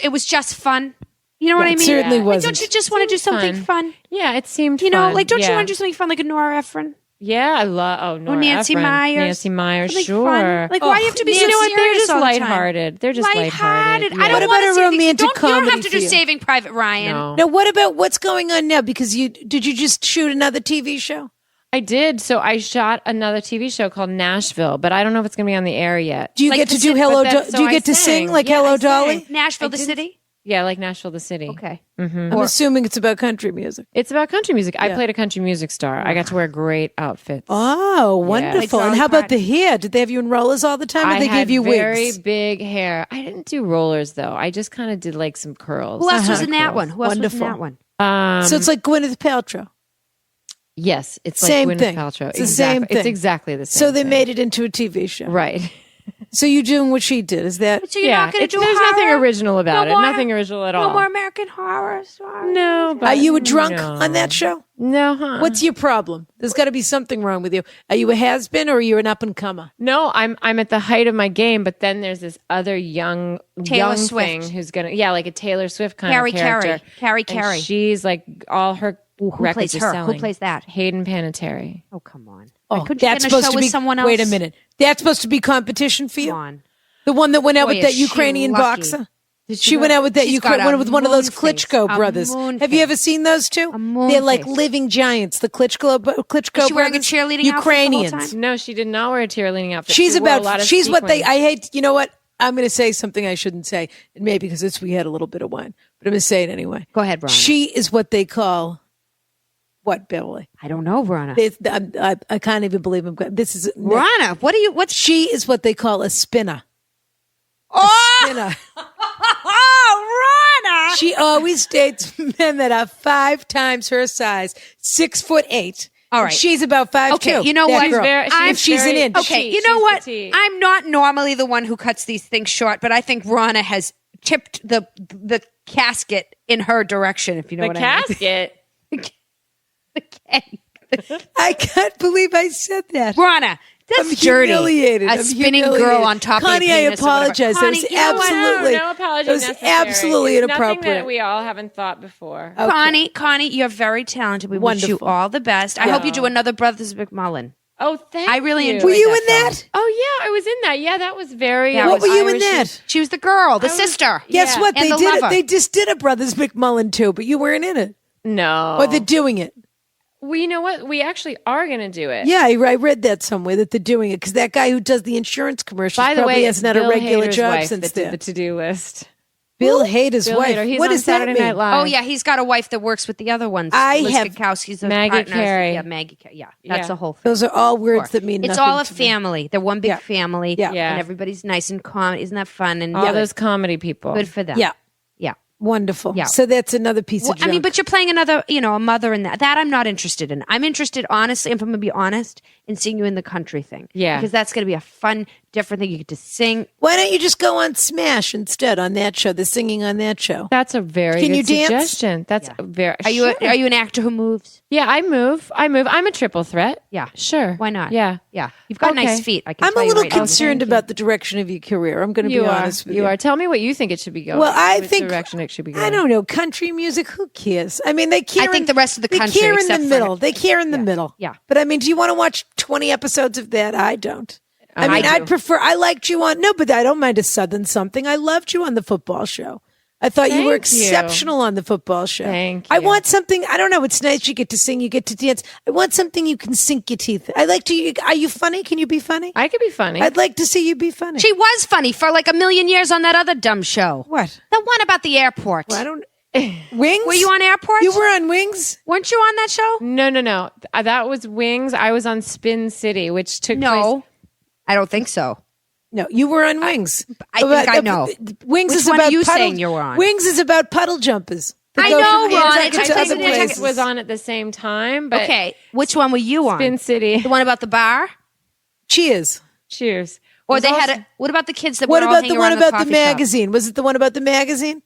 It was just fun. You know what I it mean? certainly Like, wasn't. don't you just want to do something fun. fun? Yeah, it seemed You know, fun. like don't you Yeah. want to do something fun like a Nora Ephron? Yeah, I love. Nora Nancy Ephron. Myers. Nancy Myers, Something sure. fun. Like, why do you have to be you so know what? They're serious just all the time? lighthearted. They're just lighthearted. I Yeah. don't What want about to a see romantic you don't comedy have to do feel? Saving Private Ryan. No. Now, what about what's going on now? Because did you just shoot another TV show? I did. So I shot another TV show called Nashville, but I don't know if it's going to be on the air yet. Do you Like get the to do city- Hello? but then- Do you so get I to sing sang. like Yeah, Hello, I sang. Dolly? Nashville, the city. Yeah, like Nashville, the city. Okay. I'm assuming it's about country music. It's about country music. I played a country music star. I got to wear great outfits. Oh, wonderful! Like And how Dolly about the hair? Did they have you in rollers all the time, or I they had gave you very wigs? big hair. I didn't do rollers though. I just kind of did like some curls. Who else was in that one? Who else was in Wonderful. that one? So it's like Gwyneth Paltrow. Yes, it's Same like Gwyneth thing. Paltrow. It's the same It's thing. exactly the same. So they thing. made it into a TV show. right. So you're doing what she did. Is that? So you're not going to do there's horror? nothing original about No it. more- Nothing original at all. No more American Horror Story. No, but Are you a drunk no. on that show? No, huh? What's your problem? There's got to be something wrong with you. Are you a has-been or are you an up-and-comer? No, I'm at the height of my game, but then there's this other young Taylor thing Swift. who's gonna like a Taylor Swift kind Carrie of character. Carrie. And she's like all her Who records plays are her? selling. Who plays that? Hayden Panettiere. Oh, come on. Oh, Could you that's get in a supposed show to with be. someone else? Wait a minute. That's supposed to be competition for you. Come on. The one that went out Boy, with that is she Ukrainian lucky. boxer. Did She went out with that She's got Ukraine, a with one of those moon face. Klitschko A brothers. moon Have you face. ever seen those two? A moon They're like face. living giants. The Klitschko Is she wearing a brothers, cheerleading outfit the whole Ukrainians. time? No, she did not wear a cheerleading outfit. She's She wore a lot about. of She's what they. sequins. I hate. You know what? I'm going to say something I shouldn't say, and maybe because we had a little bit of wine, but I'm going to say it anyway. Go ahead, Ronna. She is what they call. What, Beverly? I don't know, Ronna. I can't even believe I'm. This is Ronna, what's She is what they call a spinner. Oh! Spinner. Oh, Ronna! She always dates men that are 5 times her size, 6'8". All And right. she's about 5'2". Okay, you know that what? girl. She's If she's very- an inch. Okay, She- you know she's what? petite. I'm not normally the one who cuts these things short, but I think Ronna has tipped the casket in her direction, if you know The what casket. I mean. I can't believe I said that. Ronna, that's I'm dirty. humiliated. A I'm spinning humiliated. girl on top Connie, of your I penis or whatever. apologize. That was Connie, you know what? absolutely, No apology that was necessary. absolutely It's nothing inappropriate. that we all haven't thought before. Okay. Connie, you're very talented. We wish you Wonderful. all the best. I hope you do another Brothers McMullen. Oh, thank I really you. enjoyed Were you that in that? film. Oh, yeah, I was in that. Yeah, that was very. That What was were you in Irish. that? She was the girl, the sister. Guess Yeah. what? And They the did it. lover. They just did a Brothers McMullen too, but you weren't in it. No. Or they're doing it. Well, you know what? We actually are going to do it. Yeah, I read that somewhere that they're doing it because that guy who does the insurance commercials By the probably way, hasn't had a Bill regular Hader's job wife since that did then. the to-do list. Bill Hader's Bill wife. Hader. He's what on does Saturday that mean? Night Live. Oh yeah, he's got a wife that works with the other ones. I Liz have- Kukowski's a Maggie partner. Carey. Yeah, Maggie. Yeah, that's Yeah. the whole thing. Those are all words that mean It's nothing all a to me. family. They're one big Yeah. family. Yeah. Yeah. And everybody's nice and calm. Isn't that fun? And All those comedy people. good for them. Yeah, Yeah. wonderful. Yeah. So that's another piece Well, of junk. I mean, but you're playing another, a mother in that. That I'm not interested in. I'm interested, honestly, if I'm going to be honest, in seeing you in the country thing. Yeah. Because that's going to be a fun, different thing. You get to sing. Why don't you just go on Smash instead on that show? The singing on that show. That's a very Can good you dance? suggestion. That's a very. Are sure. you an actor who moves? Yeah, I move. I'm a triple threat. Yeah. Sure. Why not? Yeah. Yeah. You've got Okay. nice feet. I can I'm tell a you little right now. concerned about the direction of your career. I'm going to be You are. honest with you. You are. Tell me what you think it should be going. Well, I Which think direction it should be going. I don't know. Country music, who cares? I mean, they care. I think the rest of the they country, care in the except for- middle. They care in the middle. Yeah. But I mean, do you want to watch 20 episodes of that. I don't. I mean, I liked you on, no, but I don't mind a Southern something. I loved you on the football show. I thought you were exceptional on the football show. Thank you. I want something, I don't know, it's nice you get to sing, you get to dance. I want something you can sink your teeth. I like to, are you funny? Can you be funny? I could be funny. I'd like to see you be funny. She was funny for like a million years on that other dumb show. What? The one about the airport. Well, I don't, Wings? Were you on Airport? You were on Wings? Weren't you on that show? No. That was Wings. I was on Spin City, which took place. I don't think so. No, you were on Wings. I think I know. Wings Which is one about are you puddle, saying you were on? Wings is about puddle jumpers. I know, Ron. Nantucket to other places. was on at the same time, but Okay, which one were you on? Spin City. The one about the bar? Cheers. Cheers. Or they had what about the kids that What were all about hanging the one around about the coffee shop? magazine? Was it the one about the magazine?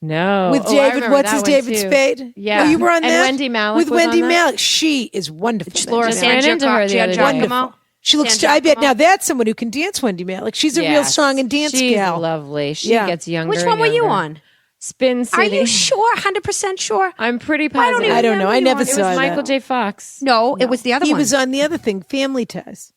No. With I David, remember what's that his one David too. Spade? Yeah. Oh, you were on And that? Wendy Malick With was Wendy on that? Malick. She is wonderful. Laura Just ran into her the other day. Wonderful. She looks, I bet now that's someone who can dance, Wendy Malick. She's a real Yes. song and dance She's gal. lovely. She Yeah. gets younger. Which and one were you younger. on? Spin City. Are you sure? 100% sure? I'm pretty positive. I don't know. I never It saw was that. Michael J. Fox. No, it was the other He one. was on the other thing, Family Ties.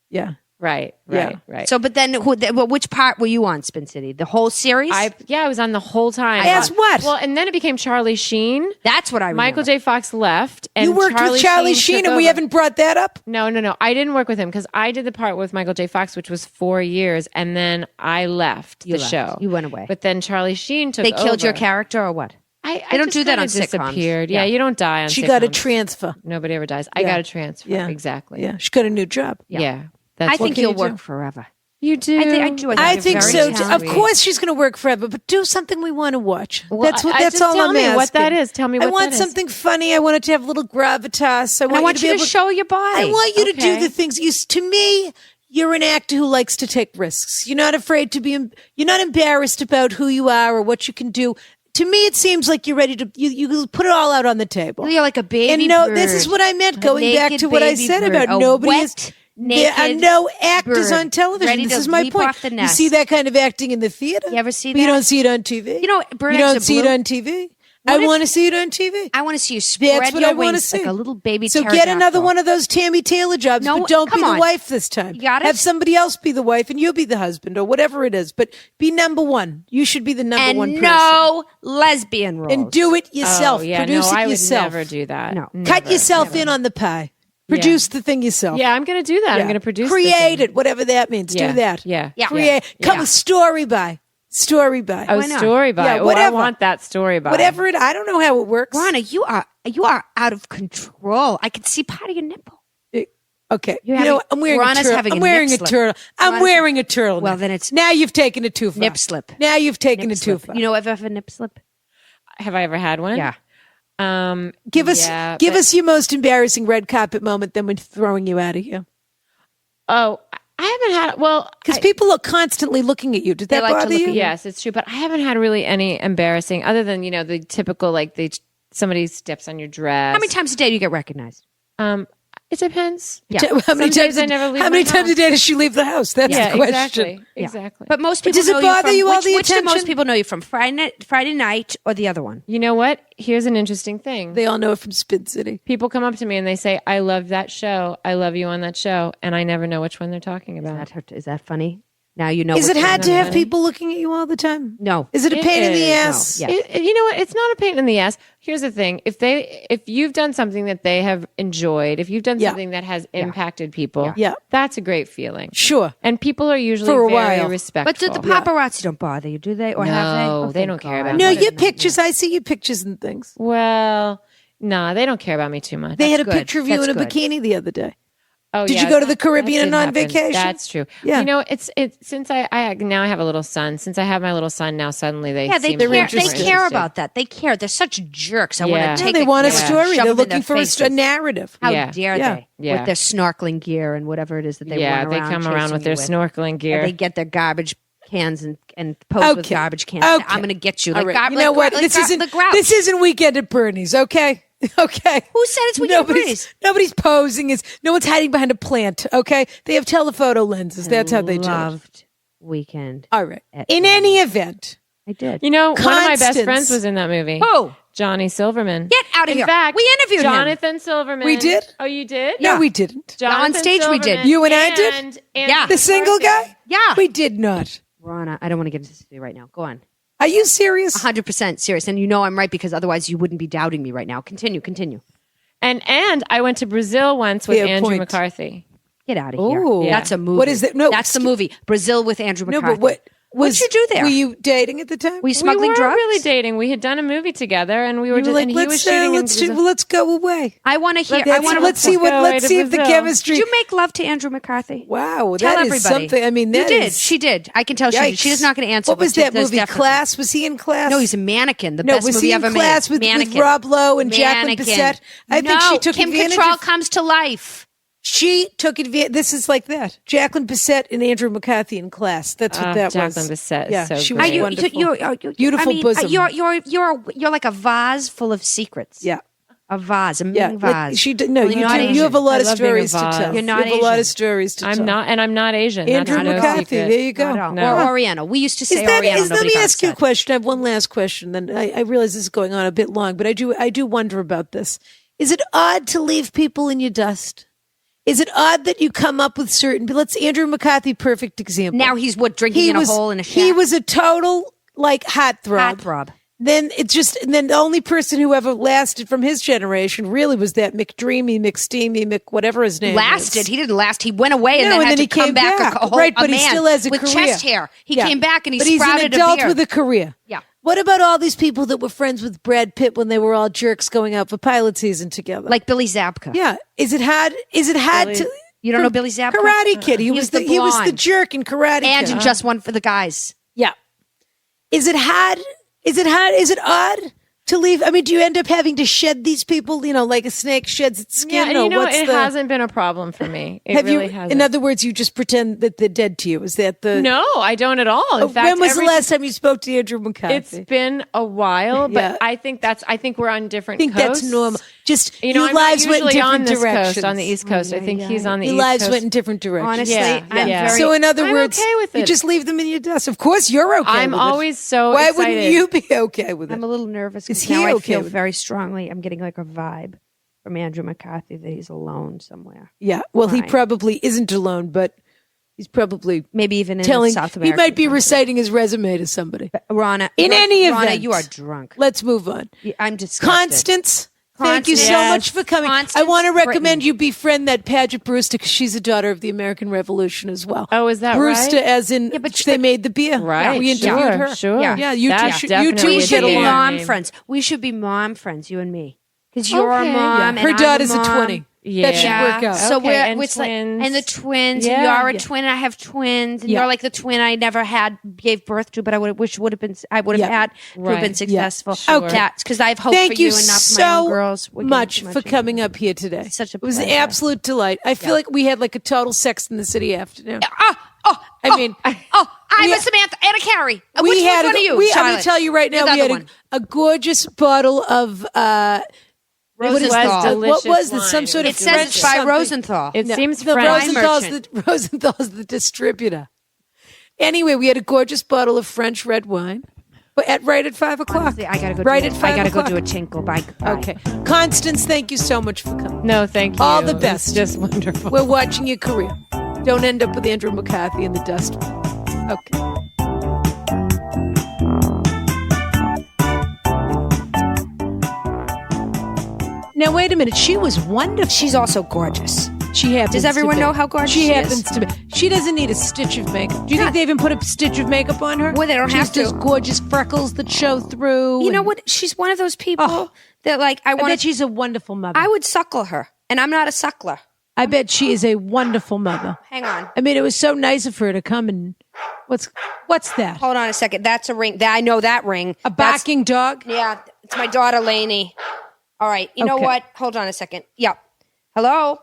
Yeah. Right. Yeah. So, but then which part were you on, Spin City? The whole series? I was on the whole time. As what? Well, and then it became Charlie Sheen. That's what I remember. Michael J. Fox left, and You worked with Charlie Sheen took and we over. haven't brought that up? No. I didn't work with him because I did the part with Michael J. Fox, which was 4 years, and then I left the left. show. You went away. But then Charlie Sheen took They killed your over. character or what? I don't just do that kinda on sitcoms. disappeared. Yeah. Yeah, you don't die on She sitcoms. got a transfer. Nobody ever dies. I Yeah. got a transfer. Yeah. Exactly. Yeah. She got a new job. Yeah. That's I think what you'll can you do? work forever. you do. I do. I think you're so. very Of talented. course, she's going to work forever, but do something we want to watch. Well, That's I that's just all tell I'm me asking. what that is. Tell me I what want that is. something funny. I want it to have a little gravitas. I I want to you be to able show your body. I want you to do Okay. the things. To me, you're an actor who likes to take risks. You're not afraid to be. You're not embarrassed about who you are or what you can do. To me, it seems like you're ready to. You put it all out on the table. You're like a baby And no, bird. this is what I meant. A Going back naked to what I baby said bird. about A nobody wet, is. naked There are no actors bird on television. ready This to is my leap point. off the You nest. see that kind of acting in the theater. You ever see But you that? don't see it on TV. You know, bird you eggs don't are see it blue. on TV. I want to see it on TV. I want to see you spread That's what your I want to wings see. like a little baby So pterodactyl. get another one of those Tammy Taylor jobs, No, but don't be come the on. wife this time. You got it? Have somebody else be the wife, and you'll be the husband, or whatever it is. But be number one. You should be the number one and person. no lesbian roles. And do it yourself. Oh, yeah, Produce no, it I would yourself. never do that. No. Cut yourself in on the pie. Produce the thing yourself. Yeah, I'm going to do that. I'm going to produce. the Create thing. it, whatever that means. Yeah, Do that. yeah, Yeah. Create. yeah. Come with story by. Story by. Oh, Why not? story by. Yeah, Oh, I whatever. want that story by. Whatever it. I don't know how it works. Ronna, you are out of control. I can see part of your nipple. Okay. You're You know having- what? I'm wearing a Ronna's turtle. having I'm a wearing nip a slip. turtle. I'm Ronna's- wearing a turtle. Well, then it's now you've taken it too far. nip slip. Now you've taken Nip it too slip. far. You know, ever have a nip slip? Have I ever had one? Yeah. Give us yeah, give but- us your most embarrassing red carpet moment. Then we're throwing you out of here Oh, I haven't had. Well, because people are constantly looking at you. Did They that like to bother look you? at yes, it's true. But I haven't had really any embarrassing, other than the typical somebody steps on your dress. How many times a day do you get recognized? It depends. Yeah. How many Some times? days I never leave how many my times a house. day does she leave the house? That's Yeah, the question. exactly. Yeah. Exactly. But most people does it know bother you you from all the which do most attention? people know you from? Friday night or the other one? You know what? Here's an interesting thing. They all know it from Spin City. People come up to me and they say, "I love that show. I love you on that show," and I never know which one they're talking about. Is that funny? Now you know. Is it which hard one. to have funny. people looking at you all the time? No. Is it a It pain in the is. ass? No. Yeah. You know what? It's not a pain in the ass. Here's the thing: if you've done something that they have enjoyed, if you've done Yeah. something that has impacted people, Yeah. that's a great feeling. Sure. And people are usually For a very while. respectful. But the paparazzi don't bother you, do they? Or have they? No, Oh, they thank don't care God. about No, What your pictures. I see your pictures and things. Well, no, they don't care about me too much. They had a good. picture of you That's in a good. bikini the other day. Oh, Did yeah, you go to the that Caribbean did and on happen. vacation? That's true. Yeah. It's since I now I have a little son. Since I have my little son now, suddenly they Yeah, they seem care. more They interested. care about that. They care. They're such jerks. I Yeah. want No, to No, take. they want a yeah. story. shove They're them in looking for faces. a narrative. How Yeah. dare Yeah. they? Yeah. With their snorkeling gear and whatever it is that they Yeah, run they around come around chasing with their you snorkeling gear. And they get their garbage cans and pose with Okay. garbage cans. Okay. I'm going to get you. All Like, right. You know like, what? like This isn't the grouch. this isn't Weekend at Bernie's. Okay. Okay. Who said it's Weekend at Bernie's? Nobody's posing. No one's hiding behind a plant. Okay. They have telephoto lenses. That's how they do it. Loved Weekend. All right. at In any event, I did. one of my best Constance. friends was in that movie. Who? Johnny Silverman. Get out of In here. fact, We interviewed him. Jonathan Silverman. We did? Oh, you did? No, we didn't. Jonathan On stage we did. Silverman You and I did? Andrew The single McCarthy. guy? Yeah. We did not. Ronna, I don't want to get into this with you right now. Go on. Are you serious? 100% serious. And you know I'm right because otherwise you wouldn't be doubting me right now. Continue. And I went to Brazil once with Fair Andrew point. McCarthy. Get out of Ooh. here. Yeah. That's a movie. What is that? No, that's the movie. Brazil with Andrew No, McCarthy. but what What'd you do there? Were you dating at the time? Were you smuggling we drugs? weren't really dating. We had done a movie together, and we were You were just, like, and he was shooting in Brazil. let's go away. I want to hear. Let's see if the chemistry. Did you make love to Andrew McCarthy? Wow, Tell that is everybody. something. I mean, you that did. is- She did. I can tell she did. Yikes. She's not going to answer. What was but that there's movie? definitely- Class? Was he in Class? No, he's a mannequin. The No, best was movie he in ever Class made. with Mannequin. Rob Lowe and Jacqueline Mannequin. Bisset? I think No, she took Kim advantage Cattrall of- comes to life. She took advantage. This is like that. Jacqueline Bisset and Andrew McCarthy in Class. That's what that was. Jacqueline Bisset is Yeah, so she great. was wonderful. Beautiful bosom. You're like a vase full of secrets. Yeah. A vase, a Yeah, moving like vase. she did. No, You're you not do. Asian. You have a lot I of love being a stories to vase. tell. You're not you have a lot Asian. of stories to tell. I'm not Asian. Andrew That's no McCarthy. secret. There you go. Not at all. No. Or Oriental. We used to say Oriental. Let me ask you a question. I have one last question. Then I realize this is going on a bit long, but I do wonder about this. Is it odd to leave people in your dust? Is it odd that you come up with certain? Let's Andrew McCarthy, perfect example. Now he's drinking in a hole in a shack. He was a total heartthrob. Heartthrob. Then then the only person who ever lasted from his generation really was that McDreamy, McSteamy, whatever his name Lasted. is. He didn't last. He went away and No, then and had then to he come came back. back. A whole, Right, but a he man still has a with career. chest hair. He Yeah. came back and he but he's sprouted an adult a beard. with a career. Yeah. What about all these people that were friends with Brad Pitt when they were all jerks going out for pilot season together? Like Billy Zabka. Yeah. Is it hard to? You don't know Billy Zabka? Karate Kid. He was the blonde. jerk in Karate And Kid. in Just One for the Guys. Yeah. Is it hard? Is it odd to leave? I mean, do you end up having to shed these people? Like a snake sheds its skin. Yeah, and or what's it the, hasn't been a problem for me. It have really you? hasn't. In other words, you just pretend that they're dead to you. Is that the? No, I don't at all. In fact, when was the last time you spoke to Andrew McCarthy? It's been a while, but Yeah. I think we're on different I think coasts. that's normal. Just I'm your not lives went in usually different on this directions. coast, on the East Coast. I think he's on the Your East lives Coast. went in different directions. Honestly, Yeah, I'm yeah. very... So in other I'm words, okay with you it. just leave them in your dust. Of course, you're okay. I'm with always it. so Why excited. wouldn't you be okay with it? I'm a little nervous Is because he now I okay feel with it? very strongly. I'm getting like a vibe from Andrew McCarthy that he's alone somewhere. Yeah. Well, he Right. probably isn't alone, but he's probably Maybe even in telling. South He America. might be reciting his resume to somebody. Ronna. In any Ronna, event, you are drunk. Let's move on. I'm disgusted. Constance. Thank you so Constance. much for coming. Constance I want to recommend Britton. you befriend that Paget Brewster because she's a daughter of the American Revolution as well. Oh, is that Brewster, right? as in they made the beer. Right. We interviewed Sure, her. sure. Yeah, you That's two. You definitely two We a should should get be big along. mom name. friends. We should be mom friends, you and me. Because you're a Okay. mom. Yeah. Her and daughter's I'm a mom. 20. Yeah. That should work out. So Okay, we're and it's like twins. and the twins. Yeah. You're a Yeah. twin. I have twins, and Yeah. you're like the twin I never gave birth to, but I would have would have been. I would have Yeah. had to have been Right. successful. Sure. Okay. That's because I have hope Thank for you you and not for my own so girls. We're getting much too for into coming it. up here today. Such a It was an pleasure. absolute delight. I feel like we had like a total Sex in the City afternoon. I mean, I'm we- a Samantha and a Carrie. we Which had one are you? I'm going Charlotte? to tell you right now, You're the we had other one. a gorgeous bottle of Rosenthal. what was this? wine. Some sort of It says it's French by something. Rosenthal. It seems No, French. Rosenthal's the distributor. Anyway, we had a gorgeous bottle of French red wine, but right at 5 o'clock. Honestly, I gotta go. Right do at it. 5 I gotta o'clock. go do a tinkle. Bye. Okay, Constance, thank you so much for coming. No, thank you. All the It's best. just wonderful. We're watching your career. Don't end up with Andrew McCarthy in the dust. Okay. Now wait a minute. She was wonderful. She's also gorgeous. She happens. Does everyone to be. know how gorgeous she she happens is? to be? She doesn't need a stitch of makeup. Do you think they even put a stitch of makeup on her? Well, they don't She have just does to. gorgeous freckles that show through. You know and- what? She's one of those people Oh. that like I I want bet to. she's a wonderful mother. I would suckle her, and I'm not a suckler. I bet she is a wonderful mother. Hang on. I mean, it was so nice of her to come and what's that? Hold on a second. That's a ring. I know that ring. A barking dog? Yeah, it's my daughter Lainey. All right. You know Okay. what? Hold on a second. Yep. Hello.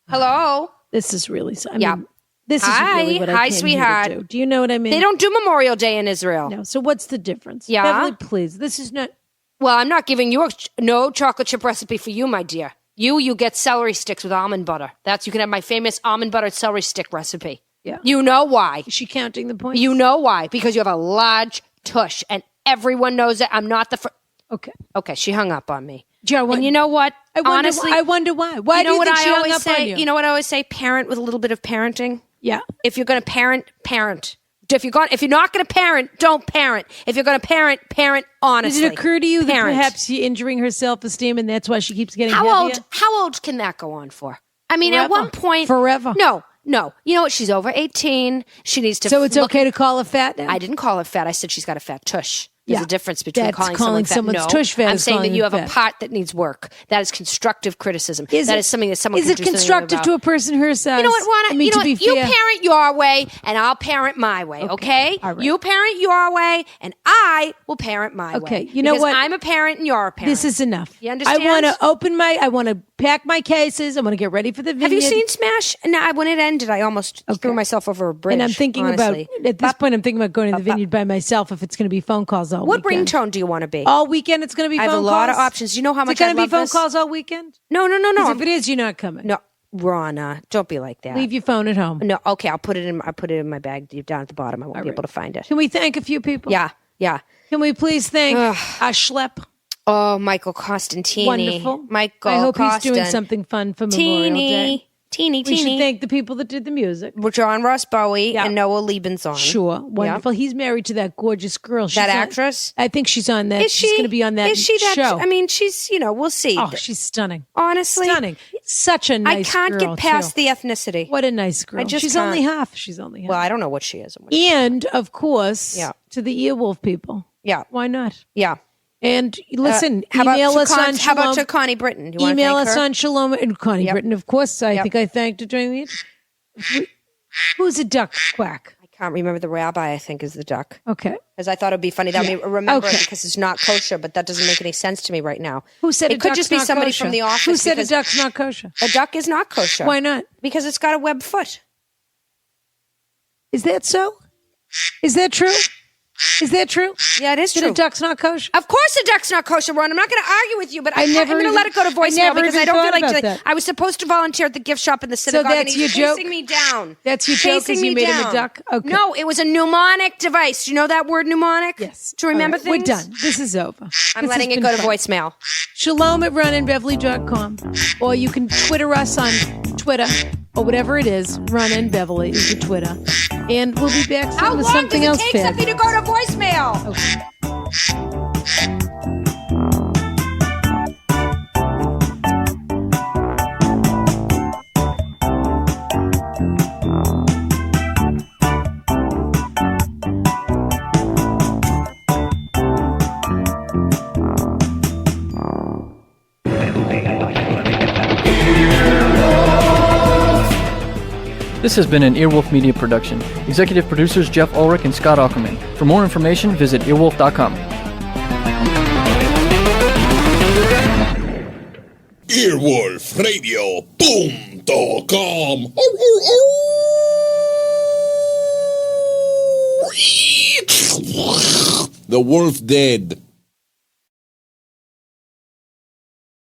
Hello. This is really. I Yeah. mean, this is Hi. really what I Hi, came sweetheart. here to do. Do you know what I mean? They don't do Memorial Day in Israel. No. So what's the difference? Yeah? Beverly, please. This is not. Well, I'm not giving you no chocolate chip recipe for you, my dear. You get celery sticks with almond butter. You can have my famous almond butter celery stick recipe. Yeah. You know why? Is she counting the points? You know why? Because you have a large tush, and everyone knows it. I'm not the. Okay. Okay, she hung up on me. Joe, And you know what? Honestly, I wonder why. Why do you think she hung up on you? You know what I always say? Parent with a little bit of parenting. Yeah. If you're going to parent, parent. If you're not going to parent, don't parent. If you're going to parent, parent honestly. Did it occur to you Parent. that perhaps she's injuring her self-esteem and that's why she keeps getting How heavier? How old can that go on for? I mean, Forever. at one point, Forever. No. You know what? She's over 18. She needs to. So it's okay to call her fat now? I didn't call her fat. I said she's got a fat tush. There's a difference between That's calling calling someone someone's fat. tush fat I'm is saying that calling you them have a fat. part that needs work. That is constructive criticism. That is something that someone Is can it do something constructive about. to a person her size? You know what, Ronna? I mean, to be you fair, parent your way, and I'll parent my way. Okay? All right. You parent your way, and I will parent my way. Okay, you know because what? I'm a parent, and you're a parent. this is enough. You understand? I want to pack my cases. I want to get ready for the vineyard. Have you seen Smash? No, when it ended, I almost threw myself over a bridge. And I'm thinking honestly. at this point, I'm thinking about going to the vineyard by myself if it's going to be phone calls all What weekend. ringtone do you want to be? All weekend it's going to be phone I calls? have a lot of options. You know how Is much it I going to love be phone this? calls all weekend? No. 'Cause if it is, you're not coming. No, Ronna, don't be like that. Leave your phone at home. No, okay, I'll put it in my bag down at the bottom. I won't be able to find it. Can we thank a few people? Yeah. Can we please thank our schlep? Oh, Michael Costantini. Wonderful. Michael I hope he's doing Costin. something fun for Memorial Day. Teeny. We should thank the people that did the music. John Ross Bowie Yeah. and Noah Liebenzon. Sure. Wonderful. He's married to that gorgeous girl. She's That on- actress? I think she's on that. Is she? She's going to be on that Is she that? show. I mean, she's, we'll see. Oh, she's stunning. Honestly. Stunning. Such a nice girl, I can't get past too. the ethnicity. What a nice girl. just She's can't. only half. She's only half. Well, I don't know what she is. And, of course, Yeah. to the Earwolf people. Yeah. Why not? Yeah. And listen, How about email to us on How about Shalom. to Connie Britton? You wanna Email thank us her? on Shalom and Connie Yep. Britton. Of course, I Yep. think I thanked her during the. Who's a duck quack? I can't remember the rabbi, I think, is the duck. Okay. Because I thought it would be funny. That me remember Okay. it because it's not kosher, but that doesn't make any sense to me right now. Who said it a could duck's just be not somebody kosher? from the office? Who said a because duck's not kosher? a duck is not kosher? Why not? Because it's got a webbed foot. Is that so? Is that true? Is that true? Yeah, it is That true. a duck's not kosher? Of course, a duck's not kosher, Ron. I'm not going to argue with you, but I'm never going to even- let it go to I voicemail never because even I don't feel thought like about that. I was supposed to volunteer at the gift shop in the synagogue. that's and he's your joke? chasing me down. That's your joke 'cause Chasing you me made him a down. duck? Okay. No, it was a mnemonic device. You know that word mnemonic? Yes. To remember All right, things? We're done. This is over. I'm letting it go to voicemail. Shalom at RonnaandBeverly.com. Or you can Twitter us on Twitter or whatever it is. Ronna and Beverly is the Twitter. And we'll be back soon How with long something does else it take something to go to voicemail? Okay. This has been an Earwolf Media production. Executive producers Jeff Ulrich and Scott Ackerman. For more information, visit earwolf.com. Earwolfradio.com. The wolf dead.